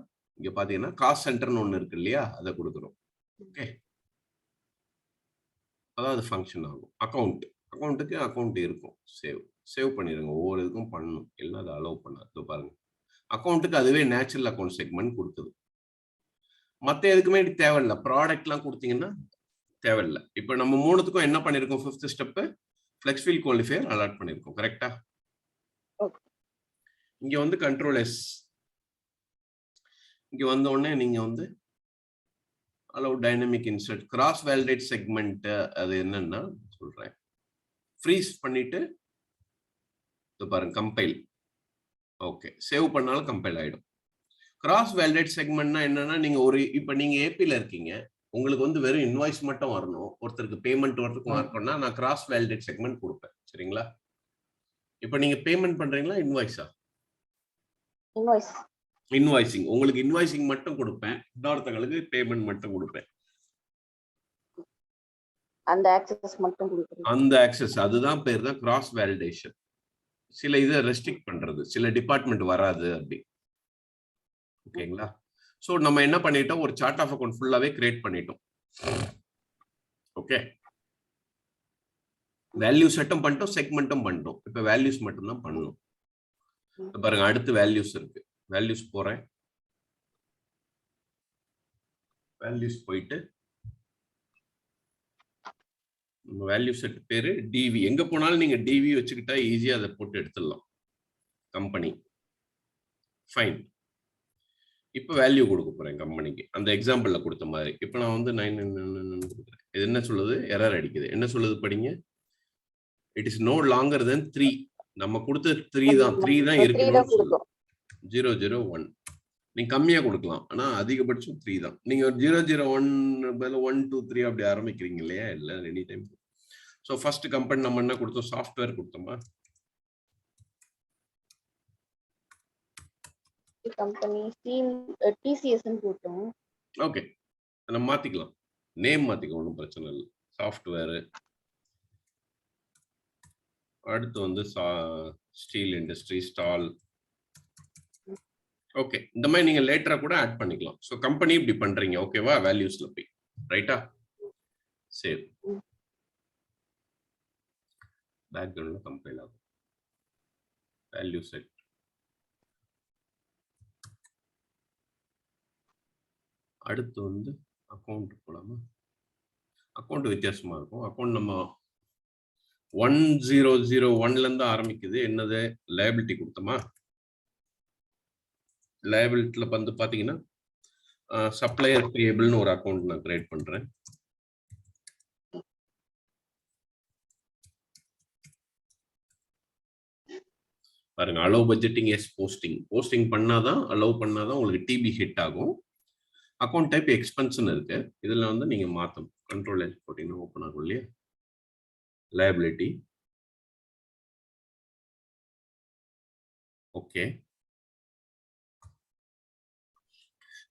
இங்க பாத்தீங்கன்னா காஸ்ட் சென்டர்னு ஒண்ணு இருக்கு இல்லையா, அதை கொடுக்குறோம். ஓகே, அதான் அது ஃபங்க்ஷன் ஆகும். அக்கௌண்ட்டுக்கு அக்கௌண்ட் இருக்கும். சேவ் பண்ணிடுங்க. ஒவ்வொரு இதுக்கும் பண்ணணும், எல்லாம் அதை அலோவ் பண்ணாது. பாருங்க, அக்கௌண்ட்டுக்கு அதுவே நேச்சுரல் அக்கௌண்ட் செக்மெண்ட் கொடுக்குது. மற்ற எதுக்குமே தேவையில்லை. ப்ராடக்ட்லாம் கொடுத்தீங்கன்னா தேவையில்லை. இப்போ நம்ம 3த்துக்கும் என்ன பண்ணிருக்கோம், 5th step flex field qualifier allot பண்ணிருக்கோம். கரெக்டா? இங்க வந்து கண்ட்ரோல் எஸ், இங்க வந்த உடனே நீங்க வந்து allow dynamic insert cross validate segment. அது என்னன்னா சொல்றேன், ஃப்ரீஸ் பண்ணிட்டு பாருங்க கம்பைல். ஓகே, சேவ் பண்ணாலும் கம்பைல் ஆயிடும். கிராஸ் வேலிடேட் செக்மெண்ட்னா என்னன்னா, நீங்க இப்ப நீங்க ஏபில இருக்கீங்க, உங்களுக்கு வந்து வெறும் இன்வாய்ஸ் மட்டும் வரணும், ஒருத்தருக்கு பேமெண்ட் வரணும்னா நான் கிராஸ் வேலிடேட் செக்மெண்ட் கொடுப்பேன். சரிங்களா? இப்ப நீங்க பேமெண்ட் பண்றீங்களா இன்வாய்ஸா? இன்வாய்சிங். உங்களுக்கு இன்வாய்சிங் மட்டும் கொடுப்பேன், இன்னொருத்தங்களுக்கு பேமெண்ட் மட்டும் கொடுப்பேன். அந்த ஆக்சஸ் மட்டும் கொடுப்பேன். அந்த ஆக்சஸ், அதுதான் பேர் தான் கிராஸ் வேலிடேஷன். சில இதை ரெஸ்ட்ரிக்ட் பண்றது, சில டிபார்ட்மெண்ட் வராது அப்படி. ஓகேங்களா? ஸோ நம்ம என்ன பண்ணிட்டோம், ஒரு சார்ட் ஆஃப் அக்கௌண்ட் ஃபுல்லாவே கிரியேட் பண்ணிட்டோம். ஓகே, வேல்யூ செட்டும் பண்ணிட்டோம், செக்மெண்ட்டும் பண்ணிட்டோம். இப்போ வேல்யூஸ் மட்டும் தான் பண்ணணும். பாருங்க, அடுத்து வேல்யூஸ் இருக்கு. வேல்யூஸ் போறேன். வேல்யூஸ் போயிட்டு நம்ம வேல்யூ செட் பேரு டிவி. எங்க போனாலும் நீங்க டிவி வச்சுக்கிட்டா ஈஸியா அதை போட்டு எடுத்துடலாம். Company fine. இப்போ வேல்யூ கொடுக்க போறேன் கம்பெனிக்கு, அந்த எக்ஸாம்பிள்ல கொடுத்த மாதிரி. இப்போ நான் வந்து 9 கொடுக்குறேன். இது என்ன சொல்லுது? எரர் அடிக்குது. என்ன சொல்லுது படிங்க. இட் இஸ் நோ லாங்கர் தென் 3. நம்ம கொடுத்த 3 தான், 3 தான் இருக்கணும்னு சொல்லுது. 001. நீங்க கம்மியா கொடுக்கலாம், ஆனா அதிகபட்சம் 3 தான். நீங்க 001 பதிலா 1 2 3 அப்படி ஆரம்பிக்கிறீங்க இல்லையா? இல்ல any time. So first company நம்ம என்ன கொடுத்தோம்? சாஃப்ட்வேர் கொடுத்தோமா? கம்பெனி டிசிஎஸ் போட்டோம். ஓகே, நம்ம மாத்திக்கலாம், நேம் மாத்திக்கலாம், ஒன்றும் பிரச்சனை இல்லை. சாஃப்ட்வேர். அடுத்து வந்து ஸ்டீல் இண்டஸ்ட்ரி, ஸ்டால். ஓகே, இந்த மாதிரி நீங்க லேட்டரா கூட ஆட் பண்ணிக்கலாம். ஸோ கம்பெனி இப்படி பண்றீங்க, ஓகேவா? வேல்யூஸ்ல போய் ரைட்டா, சரி. பேக்ரவுண்ட்ல கம்பைல் ஆகும். Value set. அடுத்து வந்து அக்கௌண்ட் போலாமா? அக்கௌண்ட் வித்தியாசமா இருக்கும். அக்கௌண்ட் நம்ம 1001ல இருந்து ஆரம்பிக்குது. என்னது? லைபிலிட்டி கொடுத்தோமா? லைபிலிட்டில வந்து பாத்தீங்கன்னா சப்ளையர் பேயபிள்னு ஒரு அக்கௌண்ட் நான் கிரியேட் பண்றேன். பாருங்க, allow budgeting, yes posting. Posting பண்ணாதான், அலோவ் பண்ணாதான் உங்களுக்கு டிபி ஹிட் ஆகும். அக்கௌண்ட் டைப் எக்ஸ்பென்ஸ்னு இருக்கு. இதுல வந்து நீங்க மாத்தணும். கண்ட்ரோல் எல் போட்டீங்கன்னா ஓப்பன் ஆகும் இல்லையா? லைபிலிட்டி. ஓகே,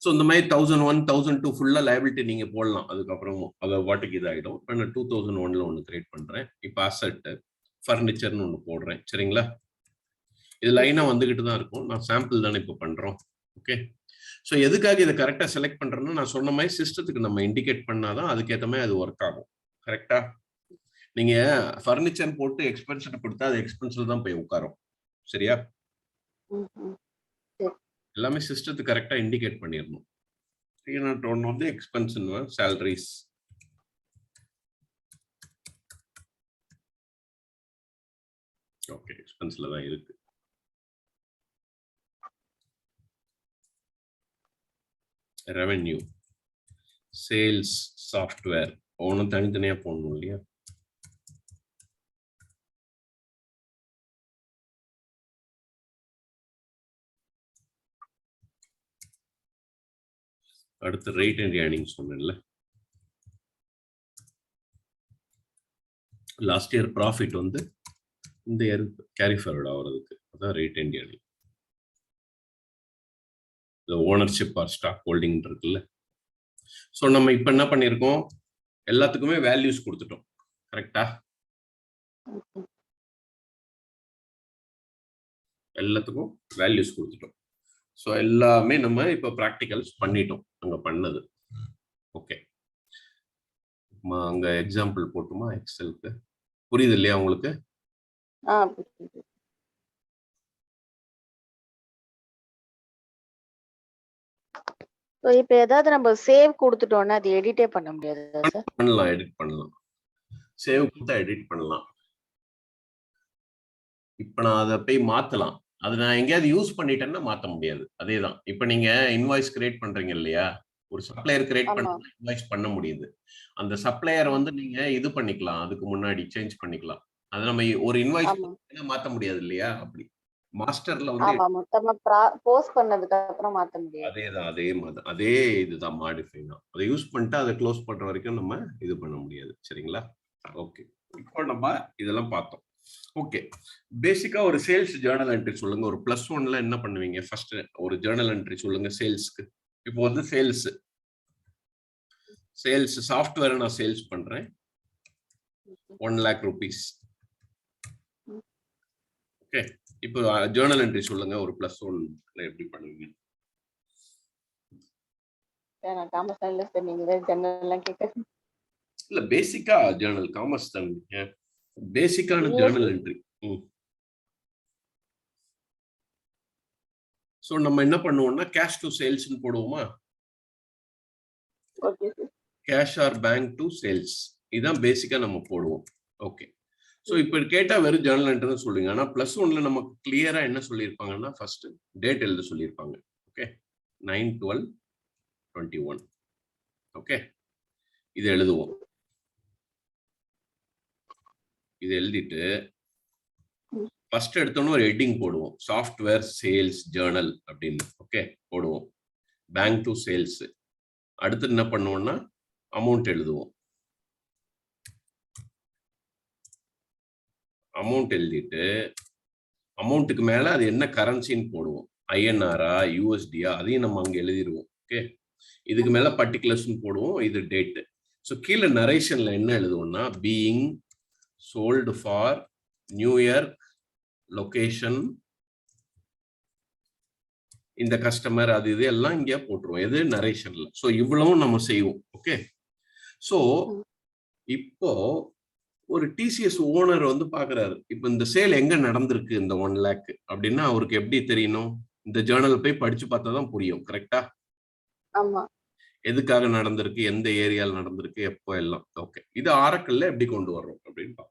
ஸோ இந்த மாதிரி 1001 1002 ஃபுல்லா லைபிலிட்டி நீங்க போடலாம். அதுக்கப்புறமும் அதை வாட்டுக்கு இதாகிடும். நான் 2001ல ஒன்று கிரியேட் பண்றேன். இப்போ அசெட் ஃபர்னிச்சர்னு ஒன்று போடுறேன். சரிங்களா? இது லைனா வந்துகிட்டு தான் இருக்கும். நான் சாம்பிள் தானே இப்போ பண்றோம். ஓகே, ஸோ எதுக்காக இதை கரெக்டாக செலக்ட் பண்றேன்னா, நான் சொன்ன மாதிரி சிஸ்டத்துக்கு நம்ம இண்டிகேட் பண்ணாதான் அதுக்கேற்ற மாதிரி அது ஒர்க் ஆகும். கரெக்டா? நீங்க ஃபர்னிச்சர் போட்டு எக்ஸ்பென்ஷன் கொடுத்தா அது எக்ஸ்பென்சிவ் தான் போய் உட்காரும். சரியா? எல்லாமே சிஸ்டத்துக்கு கரெக்டா இண்டிகேட் பண்ணிடணும். 301 வந்து எக்ஸ்பென்ஸ், சாலரிஸ். ஓகே, எக்ஸ்பென்ஸ்ல தான் இருக்கு. ரெவென்யூ, சேல்ஸ், சாஃப்ட்வேர் ஒன்றும் தனித்தனியா போடணும் இல்லையா? அடுத்து ரேட் அண்ட் ஏர்னிங் சொன்னேன்ல. லாஸ்ட் இயர் ப்ராஃபிட் வந்து இந்த இயர் கேரி ஃபார்வர்ட் ஆகிறதுக்கு அதான் rate and earning. Ownership or stock holding இருக்குல்ல. ஸோ நம்ம இப்போ என்ன பண்ணியிருக்கோம்? எல்லாத்துக்குமே வேல்யூஸ் கொடுத்துட்டோம். கரெக்டா? எல்லாத்துக்கும் வேல்யூஸ் கொடுத்துட்டோம். ஸோ எல்லாமே நம்ம இப்போ ப்ராக்டிகல்ஸ் பண்ணிட்டோம் அங்கே பண்ணது. ஓகே, அங்கே எக்ஸாம்பிள் போட்டுமா? எக்ஸலுக்கு புரியுது இல்லையா உங்களுக்கு? இப்போ ஏதாவது நம்ம சேவ் கொடுத்துட்டோம்னா அது எடிட்டே பண்ண முடியாது சார்? பண்ணலாம், எடிட் பண்ணலாம். சேவ் கொடுத்தா எடிட் பண்ணலாம். இப்போ நான் அதை போய் மாத்தலாம். அது நான் எங்கேயாவது யூஸ் பண்ணிட்டேன்னா மாற்ற முடியாது. அதே தான். இப்போ நீங்க இன்வாய்ஸ் கிரியேட் பண்றீங்க இல்லையா? ஒரு சப்ளையர் கிரியேட் பண்ண இன்வாய்ஸ் பண்ண முடியுது. அந்த சப்ளையர் வந்து நீங்க இது பண்ணிக்கலாம், அதுக்கு முன்னாடி சேஞ்ச் பண்ணிக்கலாம். அது நம்ம ஒரு இன்வாய்ஸ் மாற்ற முடியாது இல்லையா? அப்படி மாஸ்டர்ல வந்து மொத்தமா போஸ்ட் பண்ணதுக்கு அப்புறம் மாற்ற முடியாது. அதேதான், அதே மாதிரி அதே இதுதான் மாடிஃபை தான். அதை யூஸ் பண்ணிட்டு அதை க்ளோஸ் பண்ற வரைக்கும் நம்ம இது பண்ண முடியாது. சரிங்களா? ஓகே, இப்போ நம்ம இதெல்லாம் பார்த்தோம். ஓகே, பேசிக்கா ஒரு சேல்ஸ் ஜேர்னல் என்ட்ரி சொல்லுங்க. ஒரு +1ல என்ன பண்ணுவீங்க? ஃபர்ஸ்ட் ஒரு ஜேர்னல் என்ட்ரி சொல்லுங்க சேல்ஸ்க்கு. இப்போ வந்து சேல்ஸ் சாஃப்ட்வேர் நான் சேல்ஸ் பண்றேன் 1 lakh rupees. ஓகே, இப்போ ஜேர்னல் என்ட்ரி சொல்லுங்க. ஒரு +1ல எப்படி பண்ணுவீங்க? சார் நான் காமர்ஸ் இல்ல சார், நீங்க வேற ஜெனரல்லாம் கேட்காதீங்க. இல்ல பேசிக்கா ஜேர்னல் காமர்ஸ் தானே, பேசிக்கான இல்ல ஜேர்னல் சார். என்ட்ரி. ஸோ நம்ம என்ன பண்ணுவோம்னா கேஷ் டு சேல்ஸ்னு போடுவோமா? Okay sir. Cash or bank to sales, இதுதான் பேசிக்கா நம்ம போடுவோம். ஓகே. ஸோ இப்போ கேட்டா வெறும் ஜேர்னல் என்ட்ரி சொல்லுங்க. ஆனா பிளஸ் ஒன்ல நமக்கு கிளியரா என்ன சொல்லியிருப்பாங்கன்னா ஃபர்ஸ்ட் டேட் எழுத சொல்லியிருப்பாங்க. ஓகே, 9/12/21. ஓகே, இது எழுதுவோம். இது எழுதிட்டு ஃபர்ஸ்ட் எடுத்தோன்னு ஒரு ஹெட்டிங் போடுவோம், சாஃப்ட்வேர் சேல்ஸ் ஜேர்னல் அப்படின்னு. ஓகே, போடுவோம் பேங்க் டு சேல்ஸ். அடுத்து என்ன பண்ணுவோம்னா அமௌண்ட் எழுதுவோம். அமௌண்ட் எழுதிட்டு அமௌண்ட்டுக்கு மேல அது என்ன கரன்சின்னு போடுவோம், ஐஎன்ஆரா யூஎஸ்டியா அதையும் நம்ம அங்க எழுதிடுவோம். ஓகே, இதுக்கு மேல பர்டிகுலர்ஸ்னு போடுவோம், இது டேட். ஸோ கீழே நரேஷன்ல என்ன எழுதுவோம்னா being sold for New York location, இந்த கஸ்டமர் அது இது எல்லாம் இங்கே போட்டுருவோம், எது நரேஷன்ல. ஸோ இவ்வளவும் நம்ம செய்வோம். ஓகே, ஸோ இப்போ ஒரு டிசிஎஸ் ஓனர் வந்து பாக்குறாரு, இப்போ இந்த சேல் எங்க நடந்திருக்கு இந்த 1 lakh அப்படின்னா அவருக்கு எப்படி தெரியணும்? இந்த ஜேர்னல் போய் படிச்சு பார்த்தா தான் புரியும். கரெக்டா? ஆமா. எதுக்காக நடந்திருக்கு, எந்த ஏரியால நடந்திருக்கு, எப்போ எல்லாம். ஓகே, இது ஆரக்கிள்ல எப்படி கொண்டு வர்றோம் அப்படின்னு பார்ப்போம்.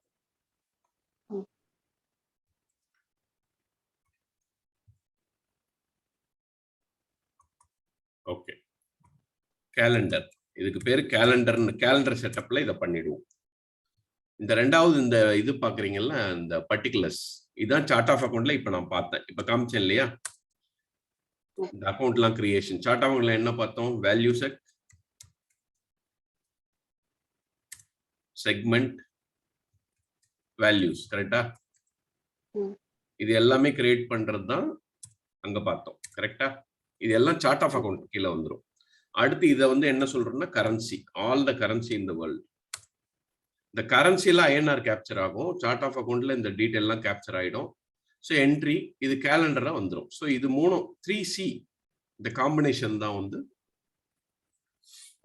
ஓகே, கேலண்டர், இதுக்கு பேரு கேலண்டர்னு, கேலண்டர் செட்டப்ல இதை பண்ணிடுவோம். இந்த ரெண்டாவது இந்த இது பாக்குறீங்கல்ல, இந்த பர்டிகுலர்ஸ், இதுதான் சார்ட் ஆஃப் அக்கௌண்ட்ல இப்ப நான் பார்த்தேன், இப்ப காமிச்சேன் இல்லையா? இந்த அக்கௌண்ட்லாம் கிரியேஷன் சார்ட் ஆஃப் அக்கௌண்ட்ல என்ன பார்த்தோம்? Value set, segment, values. கரெக்டா? இது எல்லாமே கிரியேட் பண்றது தான் அங்க பார்த்தோம். கரெக்டா? இது எல்லாம் சார்ட் ஆஃப் அக்கௌண்ட் கீழே வந்துடும். அடுத்து இதை வந்து என்ன சொல்றோம்னா currency, all the currency in the world. இந்த கரன்சில ஐஎன்ஆர் கேப்சர் ஆகும், சார்ட் ஆஃப் அக்கௌண்ட்ல இந்த டீடைல் எல்லாம் கேப்சர் ஆயிடும். ஸோ என்ட்ரி, இது கேலண்டரா வந்துடும். ஸோ இது மூணும் 3C, இந்த காம்பினேஷன் தான் வந்து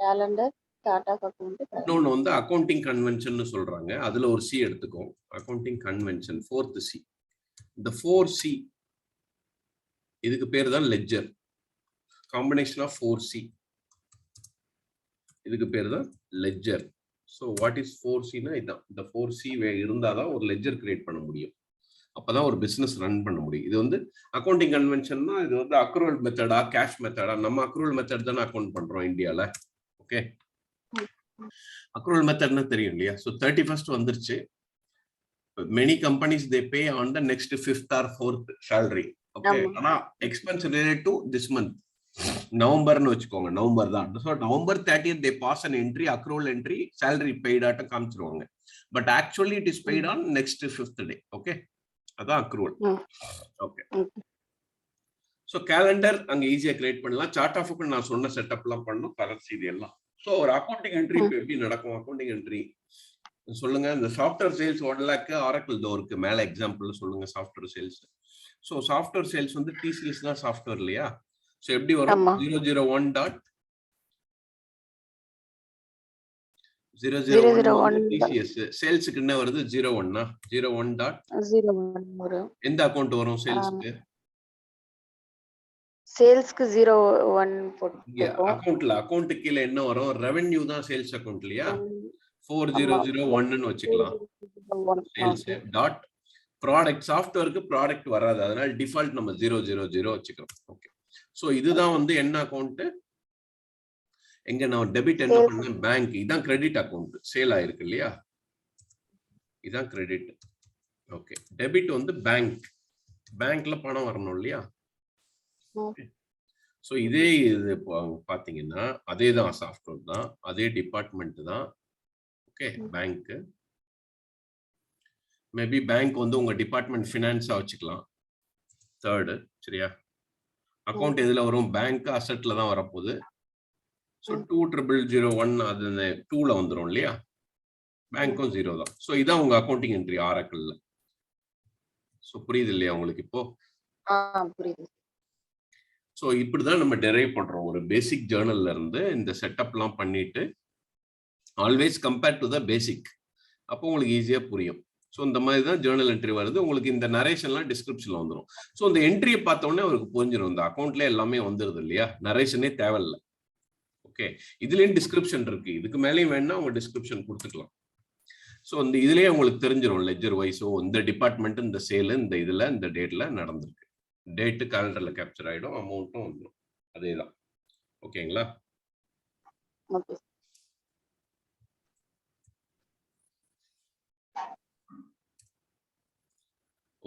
கேலண்டர், சார்ட் ஆஃப் அக்கவுண்ட். இன்னொன்று வந்து அக்கௌண்டிங் கன்வென்ஷன் சொல்றாங்க, அதுல ஒரு சி எடுத்துக்கோம். Accounting convention 4th C. இந்த 4C இதுக்கு பேர் தான் லெட்ஜர், காம்பினேஷன் ஆஃப் 4C, இதுக்கு பேர் தான் லெட்ஜர். ஸோ வாட் இஸ் 4Cனா இதுதான். இந்த 4C இருந்தாதான் ஒரு லெட்ஜர் கிரியேட் பண்ண முடியும், அப்பதான் ஒரு பிசினஸ் ரன் பண்ண முடியும். இது வந்து அக்கௌண்டிங் கன்வென்ஷன்னா இது வந்து அக்ரூவல் மெத்தடா கேஷ் மெத்தடா? நம்ம அக்ரூவல் மெத்தட் தானே அக்கௌண்ட் பண்றோம் இந்தியால. ஓகே, அக்ரூவல் மெத்தட்னா தெரியும் இல்லையா? ஸோ 31st வந்துருச்சு. Many companies they pay on the next 5th or 4th salary. Okay, ஆனா expense related to this month, நவம்பர்னு வச்சுக்கோங்க, நவம்பர் தான். So November 30th they pass an entry, accrual entry, salary paid ஆட்ட காமிச்சிருவாங்க. But actually it is paid on next 5th day. Okay, அதான் accrual. Okay, so calendar அங்க ஈஸியா create பண்ணலாம். Chart of account நான் சொன்ன செட்டப்லாம் பண்ணணும், கரன்சி இது எல்லாம். ஸோ ஒரு அக்கௌண்டிங் என்ட்ரி இப்போ எப்படி நடக்கும்? அக்கௌண்டிங் என்ட்ரி சொல்லுங்க. இந்த சாஃப்ட்வேர் சேல்ஸ் 1 lakh ஆரக்கிள் தோ இருக்கு மேல எக்ஸாம்பிள் சொல்லுங்க. Software sales, so software sales வந்து டிசிஎஸ் தான் சாஃப்ட்வேர் இல்லையா? ஸோ எப்படி வரும்? 001 டிசிஎஸ். சேல்ஸுக்கு என்ன வருது? 01 01 எந்த அக்கௌண்ட் வரும் சேல்ஸ்க்கு? சேல்ஸ்க்கு 01 போட்டுருக்கோம். அக்கௌண்ட் கீழ என்ன வரும்? ரெவென்யூ தான் சேல்ஸ் அக்கௌண்ட் இல்லையா? 4001 வச்சுக்கலாம். சேல்ஸ் டாட் ப்ராடக்ட், சாஃப்ட்வேருக்கு ப்ராடக்ட் வராது, அதனால டிஃபால்ட் நம்ம 000 வச்சுக்கிறோம். ஓகே, சோ இதுதான் வந்து என்ன அக்கௌண்ட்? எங்க நான் டெபிட் என்ன பண்ணேன்? பேங்க். இதான் கிரெடிட் அக்கௌண்ட், சேல் ஆயிருக்கு இல்லையா? இதான் கிரெடிட். ஓகே, டெபிட் வந்து பேங்க், பேங்க்ல பணம் வரணும் இல்லையா? ஸோ இதே இது பார்த்தீங்கன்னா அதே தான், சாஃப்ட்வேர் தான், அதே டிபார்ட்மெண்ட் தான். ஓகே, பேங்க் மேபி பேங்க் வந்து உங்க டிபார்ட்மெண்ட் ஃபினான்ஸா வச்சுக்கலாம். தேர்டு, சரியா? அக்கௌண்ட் எதுல வரும்? பேங்க் அசெட்ல தான் வரப்போகுது. ஸோ 20001 அது 2ல வந்துடும் இல்லையா? பேங்க்கும் 0 தான். ஸோ இதான் உங்க அக்கௌண்டிங் என்ட்ரி ஆரக்கிள்ல. ஸோ புரியுது இல்லையா உங்களுக்கு இப்போ? புரியுது. ஸோ இப்படிதான் நம்ம டெரைவ் பண்றோம். ஒரு பேசிக் ஜேர்னல்ல இருந்து இந்த செட்டப்லாம் பண்ணிட்டு ஆல்வேஸ் கம்பேர் டு த பேசிக். அப்போ உங்களுக்கு ஈஸியா புரியும். ஸோ இந்த மாதிரி தான் ஜேர்னல் என்ட்ரி வருது. உங்களுக்கு இந்த நரேஷன்லாம் டிஸ்கிரிப்ஷன்ல வந்துடும். ஸோ இந்த என்ட்ரியை பார்த்த உடனே அவருக்கு புரிஞ்சிடும், இந்த அக்கௌண்ட்ல எல்லாமே வந்துருது இல்லையா, நரேஷனே தேவையில்லை. ஓகே, இதுலயும் டிஸ்கிரிப்ஷன் இருக்கு, இதுக்கு மேலேயும் வேணா உங்க டிஸ்கிரிப்ஷன் கொடுத்துக்கலாம். ஸோ இந்த இதுலயே உங்களுக்கு தெரிஞ்சிடும் லெஜர் வைஸோ இந்த டிபார்ட்மெண்ட் இந்த சேல் இந்த இதுல இந்த டேட்ல நடந்திருக்கு, டேட்டு கேலண்டர்ல கேப்சர் ஆயிடும், அமௌண்ட்டும் வந்துடும். அதேதான். ஓகேங்களா?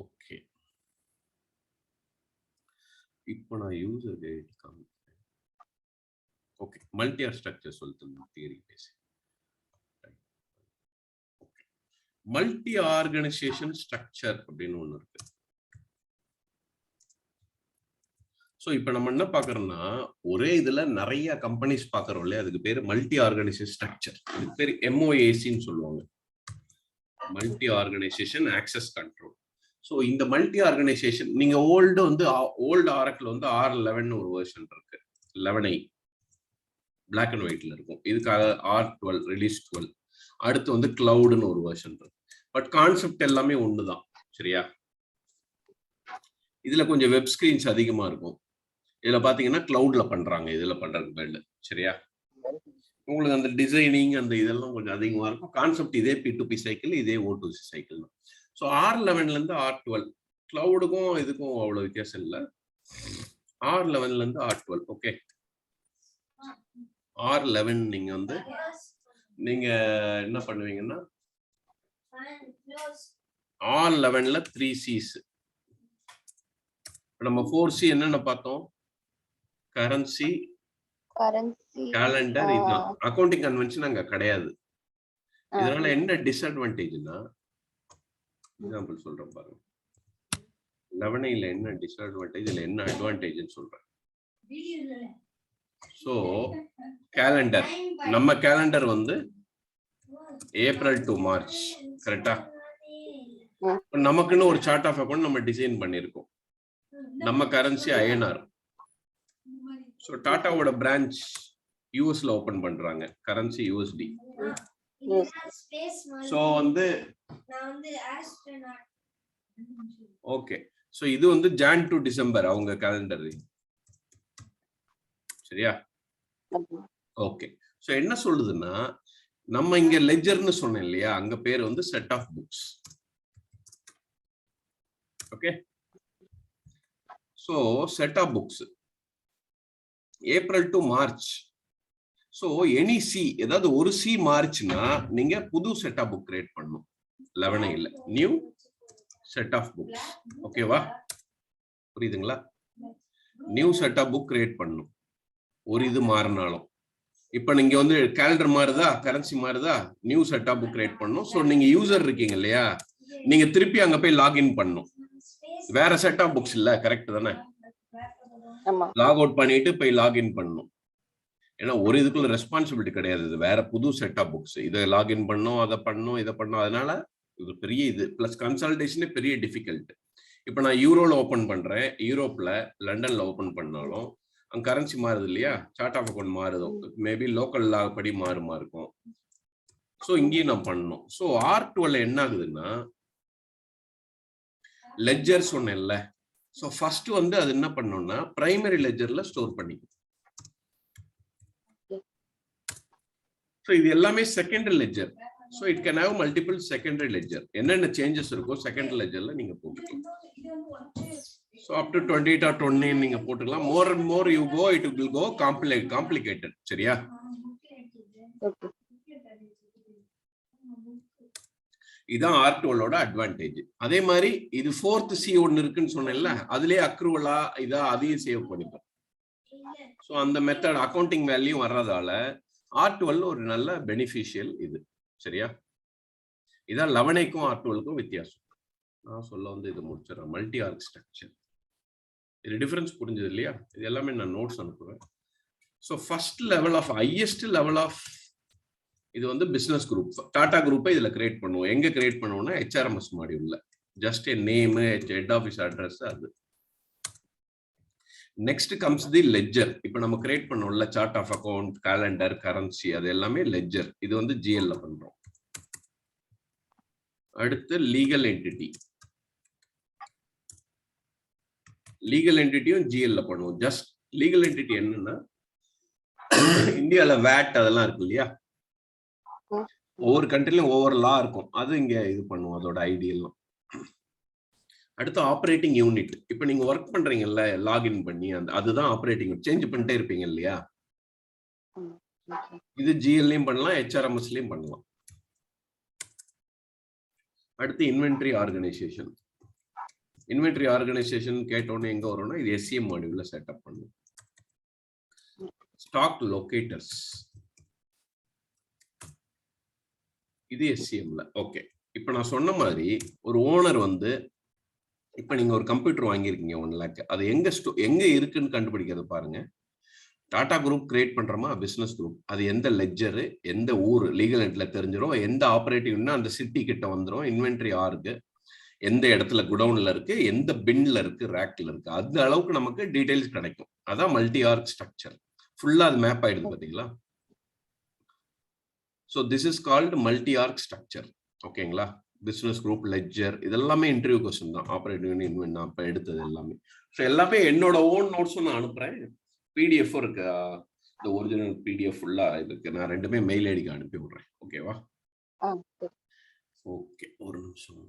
ஓகே, இப்போ நான் யூசர் டேட் காமிக்கிறேன். ஓகே, மல்டி ஆர் ஸ்ட்ரக்சர் சொல்லிட்டு தியரி பேசி. மல்டி ஆர்கனைசேஷன் ஸ்ட்ரக்சர் அப்படின்னு ஒண்ணு இருக்கு. ஸோ இப்போ நம்ம என்ன பார்க்கறோம்னா, ஒரே இதுல நிறைய கம்பெனிஸ் பார்க்கறோம் இல்லையா, அதுக்கு பேர் மல்டி ஆர்கனைசேஷன் ஸ்ட்ரக்சர். இதுக்கு பேர் MOACன்னு சொல்லுவாங்க, multi organisation access control. So இந்த மல்டி ஆர்கனைசேஷன் நீங்க ஓல்டு ஆரக்கிள் வந்து R11 ஒரு வெர்ஷன் இருக்கு, 11i பிளாக் அண்ட் ஒயிட்ல இருக்கும். இதுக்காக R12 ரிலீஸ் 12. அடுத்து வந்து கிளவுடுன்னு ஒரு வெர்ஷன் இருக்கு. பட் கான்செப்ட் எல்லாமே ஒண்ணுதான். சரியா? இதுல கொஞ்சம் வெப் ஸ்கிரீன்ஸ் அதிகமா இருக்கும். இதுல பாத்தீங்கன்னா கிளவுட்ல பண்றாங்க, இதுல பண்றதுக்கு பதில். சரியா? உங்களுக்கு அந்த டிசைனிங் அந்த இதெல்லாம் கொஞ்சம் அதிகமா இருக்கும். கான்செப்ட் இதே P2P சைக்கிள், இதே O2C சைக்கிள் தான். ஸோ R11ல இருந்து R12, கிளவுடுக்கும் இதுக்கும் அவ்வளவு வித்தியாசம் இல்லை. R11ல இருந்து R12. ஓகே, R11 நீங்க வந்து நீங்க என்ன பண்ணுவீங்கன்னா, R11ல 3 C's. நம்ம 4C என்னென்ன பார்த்தோம்? Currency, calendar. இதுதான் அக்கௌண்டிங் கன்வென்ஷன் அங்க கிடையாது. இதனால என்ன டிஸ்அட்வான்டேஜ்னா, எக்ஸாம்பிள் சொல்றேன் பாருங்க. 11ல என்ன டிஸ்அட்வான்டேஜ், இதுல என்ன அட்வான்டேஜ்னு சொல்றேன். ஸோ கேலண்டர், நம்ம கேலண்டர் வந்து ஏப்ரல் டு மார்ச், கரெக்டா? நமக்குன்னு ஒரு சார்ட் ஆஃப் அக்கௌண்ட் நம்ம டிசைன் பண்ணியிருக்கோம். நம்ம கரன்சி INR. ஸோ டாட்டாவோட பிரான்ச் யூஎஸ்ல ஓபன் பண்றாங்க, கரன்சி USD. ஸோ வந்து ஓகே, ஸோ இது வந்து ஜான் டு டிசம்பர் அவங்க கேலண்டர். சரியா? ஓகே, ஸோ என்ன சொல்லுதுன்னா, நம்ம இங்க லெஜர்னு சொன்னேன் இல்லையா, அங்க பேர் வந்து set of books. Okay, so set of books April to March. So any C, ஏதாவது ஒரு சி மார்ச்னா நீங்க புது செட் ஆஃப் புக் கிரியேட் பண்ணணும். 11ல நியூ செட் ஆஃப் புக்ஸ். ஓகேவா? புரியுதுங்களா? New set of book create பண்ணணும் ஒரு இது மாறினாலும். இப்போ நீங்க வந்து கேலண்டர் மாறுதா, கரன்சி மாறுதா, new set of book create பண்ணணும். ஸோ நீங்க யூசர் இருக்கீங்க இல்லையா, நீங்க திருப்பி அங்க போய் லாகின் பண்ணணும். வேற செட் ஆஃப் புக்ஸ் இல்ல, கரெக்ட் தானே? லாக் அவுட் பண்ணிட்டு போய் லாகின் பண்ணணும். ஏன்னா ஒரு இதுக்குள்ள ரெஸ்பான்சிபிலிட்டி கிடையாது, இது வேற புது செட் ஆஃப் புக்ஸ். இதை லாகின் பண்ணும், அதை பண்ணும், இதை பண்ணும். அதனால இது பெரிய இது பிளஸ் கன்சல்டேஷனே பெரிய டிஃபிகல்ட். இப்போ நான் யூரோல ஓபன் பண்றேன், யூரோப்ல லண்டன்ல ஓபன் பண்ணாலும் அங்க கரன்சி மாறுது இல்லையா, சார்ட் ஆஃப் அக்கௌண்ட் மாறுது, மேபி லோக்கல் லா படி மாறுமா இருக்கும். ஸோ இங்கேயும் நான் பண்ணணும். ஸோ R12 என்ன ஆகுதுன்னா, லெஜர் சொன்னேன்ல. ஸோ ஃபர்ஸ்ட் வந்து அது என்ன பண்ணணும்னா பிரைமரி லெஜர்ல ஸ்டோர் பண்ணிக்கும். ஸோ இது எல்லாமே secondary ledger. So it can have multiple secondary ledger. என்னென்ன சேஞ்சஸ் இருக்கோ செகண்டரி லெஜர்ல நீங்க போட்டுக்கலாம். ஸோ அப் டு 28 or 20 நீங்க போட்டுக்கலாம். More and more you go, it will go complicated. சரியா? இதான் R12ஓட அட்வான்டேஜ். அதே மாதிரி இது 4th C ஒன்னு இருக்குன்னு சொன்னேன்ல, அதுலயே அக்ரூவலா இதா அதையும் சேவ் பண்ணிப்போம். ஸோ அந்த மெத்தட் அக்கௌண்டிங் வேல்யூ வர்றதால R12 ஒரு நல்ல பெனிஃபிஷியல் இது. சரியா? இதான் 11க்கும் R12க்கும் வித்தியாசம். நான் சொல்ல வந்து இது முடிச்சிடறேன். மல்டி ஆர்க் ஸ்ட்ரக்சர், இது டிஃபரன்ஸ் புரிஞ்சது இல்லையா? இது எல்லாமே நான் நோட்ஸ் அனுப்புவேன். So first level of highest level of இது வந்து பிசினஸ் குரூப். டாடா குரூப்பை இதுல கிரியேட் பண்ணுவோம். எங்க கிரியேட் பண்ணுவோம்னா HRMS மாடியூல்ல. Just name, head office address, அது நெக்ஸ்ட் கம்ஸ் தி லெட்ஜர். இப்போ நம்ம கிரியேட் பண்ணோம்ல chart of account, calendar, currency, அது எல்லாமே லெட்ஜர். இது வந்து ஜிஎல்ல பண்றோம். அடுத்து லீகல் என்டிட்டி. லீகல் என்டிட்டியும் ஜிஎல்ல பண்ணுவோம். ஜஸ்ட் லீகல் என்டிட்டி என்னன்னா இந்தியால வேட் அதெல்லாம் இருக்கு இல்லையா, ஒவ்வொரு கண்ட்ரிலும் ஒவ்வொரு லா இருக்கும், அது இங்க இது பண்ணுவோம் அதோட ஐடி எல்லாம். அடுத்து ஆப்ரேட்டிங் யூனிட். இப்போ நீங்க ஒர்க் பண்றீங்கல்ல லாகின் பண்ணி, அந்த அதுதான் ஆப்ரேட்டிங் சேஞ்ச் பண்ணிட்டே இருப்பீங்க இல்லையா, இது ஜிஎல்லையும் பண்ணலாம், ஹெச்ஆர்எம்எஸ்லயும் பண்ணலாம். அடுத்து இன்வென்ட்ரி ஆர்கனைசேஷன். இன்வென்ட்ரி ஆர்கனைசேஷன் கேட்டோன்னே எங்க வரும்னா இது எஸ்சிஎம் மாடியூல்ல செட்டப் பண்ணும். ஸ்டாக் லொகேட்டர்ஸ், இது எஸ்சிஎம்ல. ஓகே, இப்போ நான் சொன்ன மாதிரி ஒரு ஓனர் வந்து, இப்போ நீங்க ஒரு கம்ப்யூட்டர் வாங்கியிருக்கீங்க 1 lakh, அது எங்க இருக்குன்னு கண்டுபிடிக்கிறது பாருங்க. டாடா குரூப் கிரியேட் பண்றோமா, பிசினஸ் குரூப், அது எந்த லெட்ஜரு, எந்த ஊர், லீகல் என்ட்ல தெரிஞ்சிடும், எந்த ஆப்ரேட்டிவ்னா அந்த சிட்டி கிட்ட வந்துடும், இன்வென்ட்ரி ஆர்க்கு எந்த இடத்துல குடவுன்ல இருக்கு, எந்த பின்ல இருக்கு, ரேக்ல இருக்கு, அந்த அளவுக்கு நமக்கு டீடைல்ஸ் கிடைக்கும். அதான் மல்டி ஆர்க் ஸ்ட்ரக்சர். ஃபுல்லா அது மேப் ஆயிடுது பாத்தீங்களா. So this is called multi org structure. ஓகேங்களா. பிசினஸ் குரூப், லெட்ஜர், இதெல்லாமே இன்டர்வியூ கொஸ்டின் தான். ஆப்ரேட்டிவ் இன்வென்ட் நான் இப்போ எடுத்தது எல்லாமே. ஸோ எல்லாமே என்னோட ஓன் நோட்ஸும் நான் அனுப்புறேன், பிடிஎஃப் இருக்கு, இந்த ஒரிஜினல் பிடிஎஃப் ஃபுல்லா இருக்கு. நான் 2மே மெயில் ஐடிக்கு அனுப்பி விடுறேன். ஓகேவா. ஓகே, ஒரு நிமிஷம்.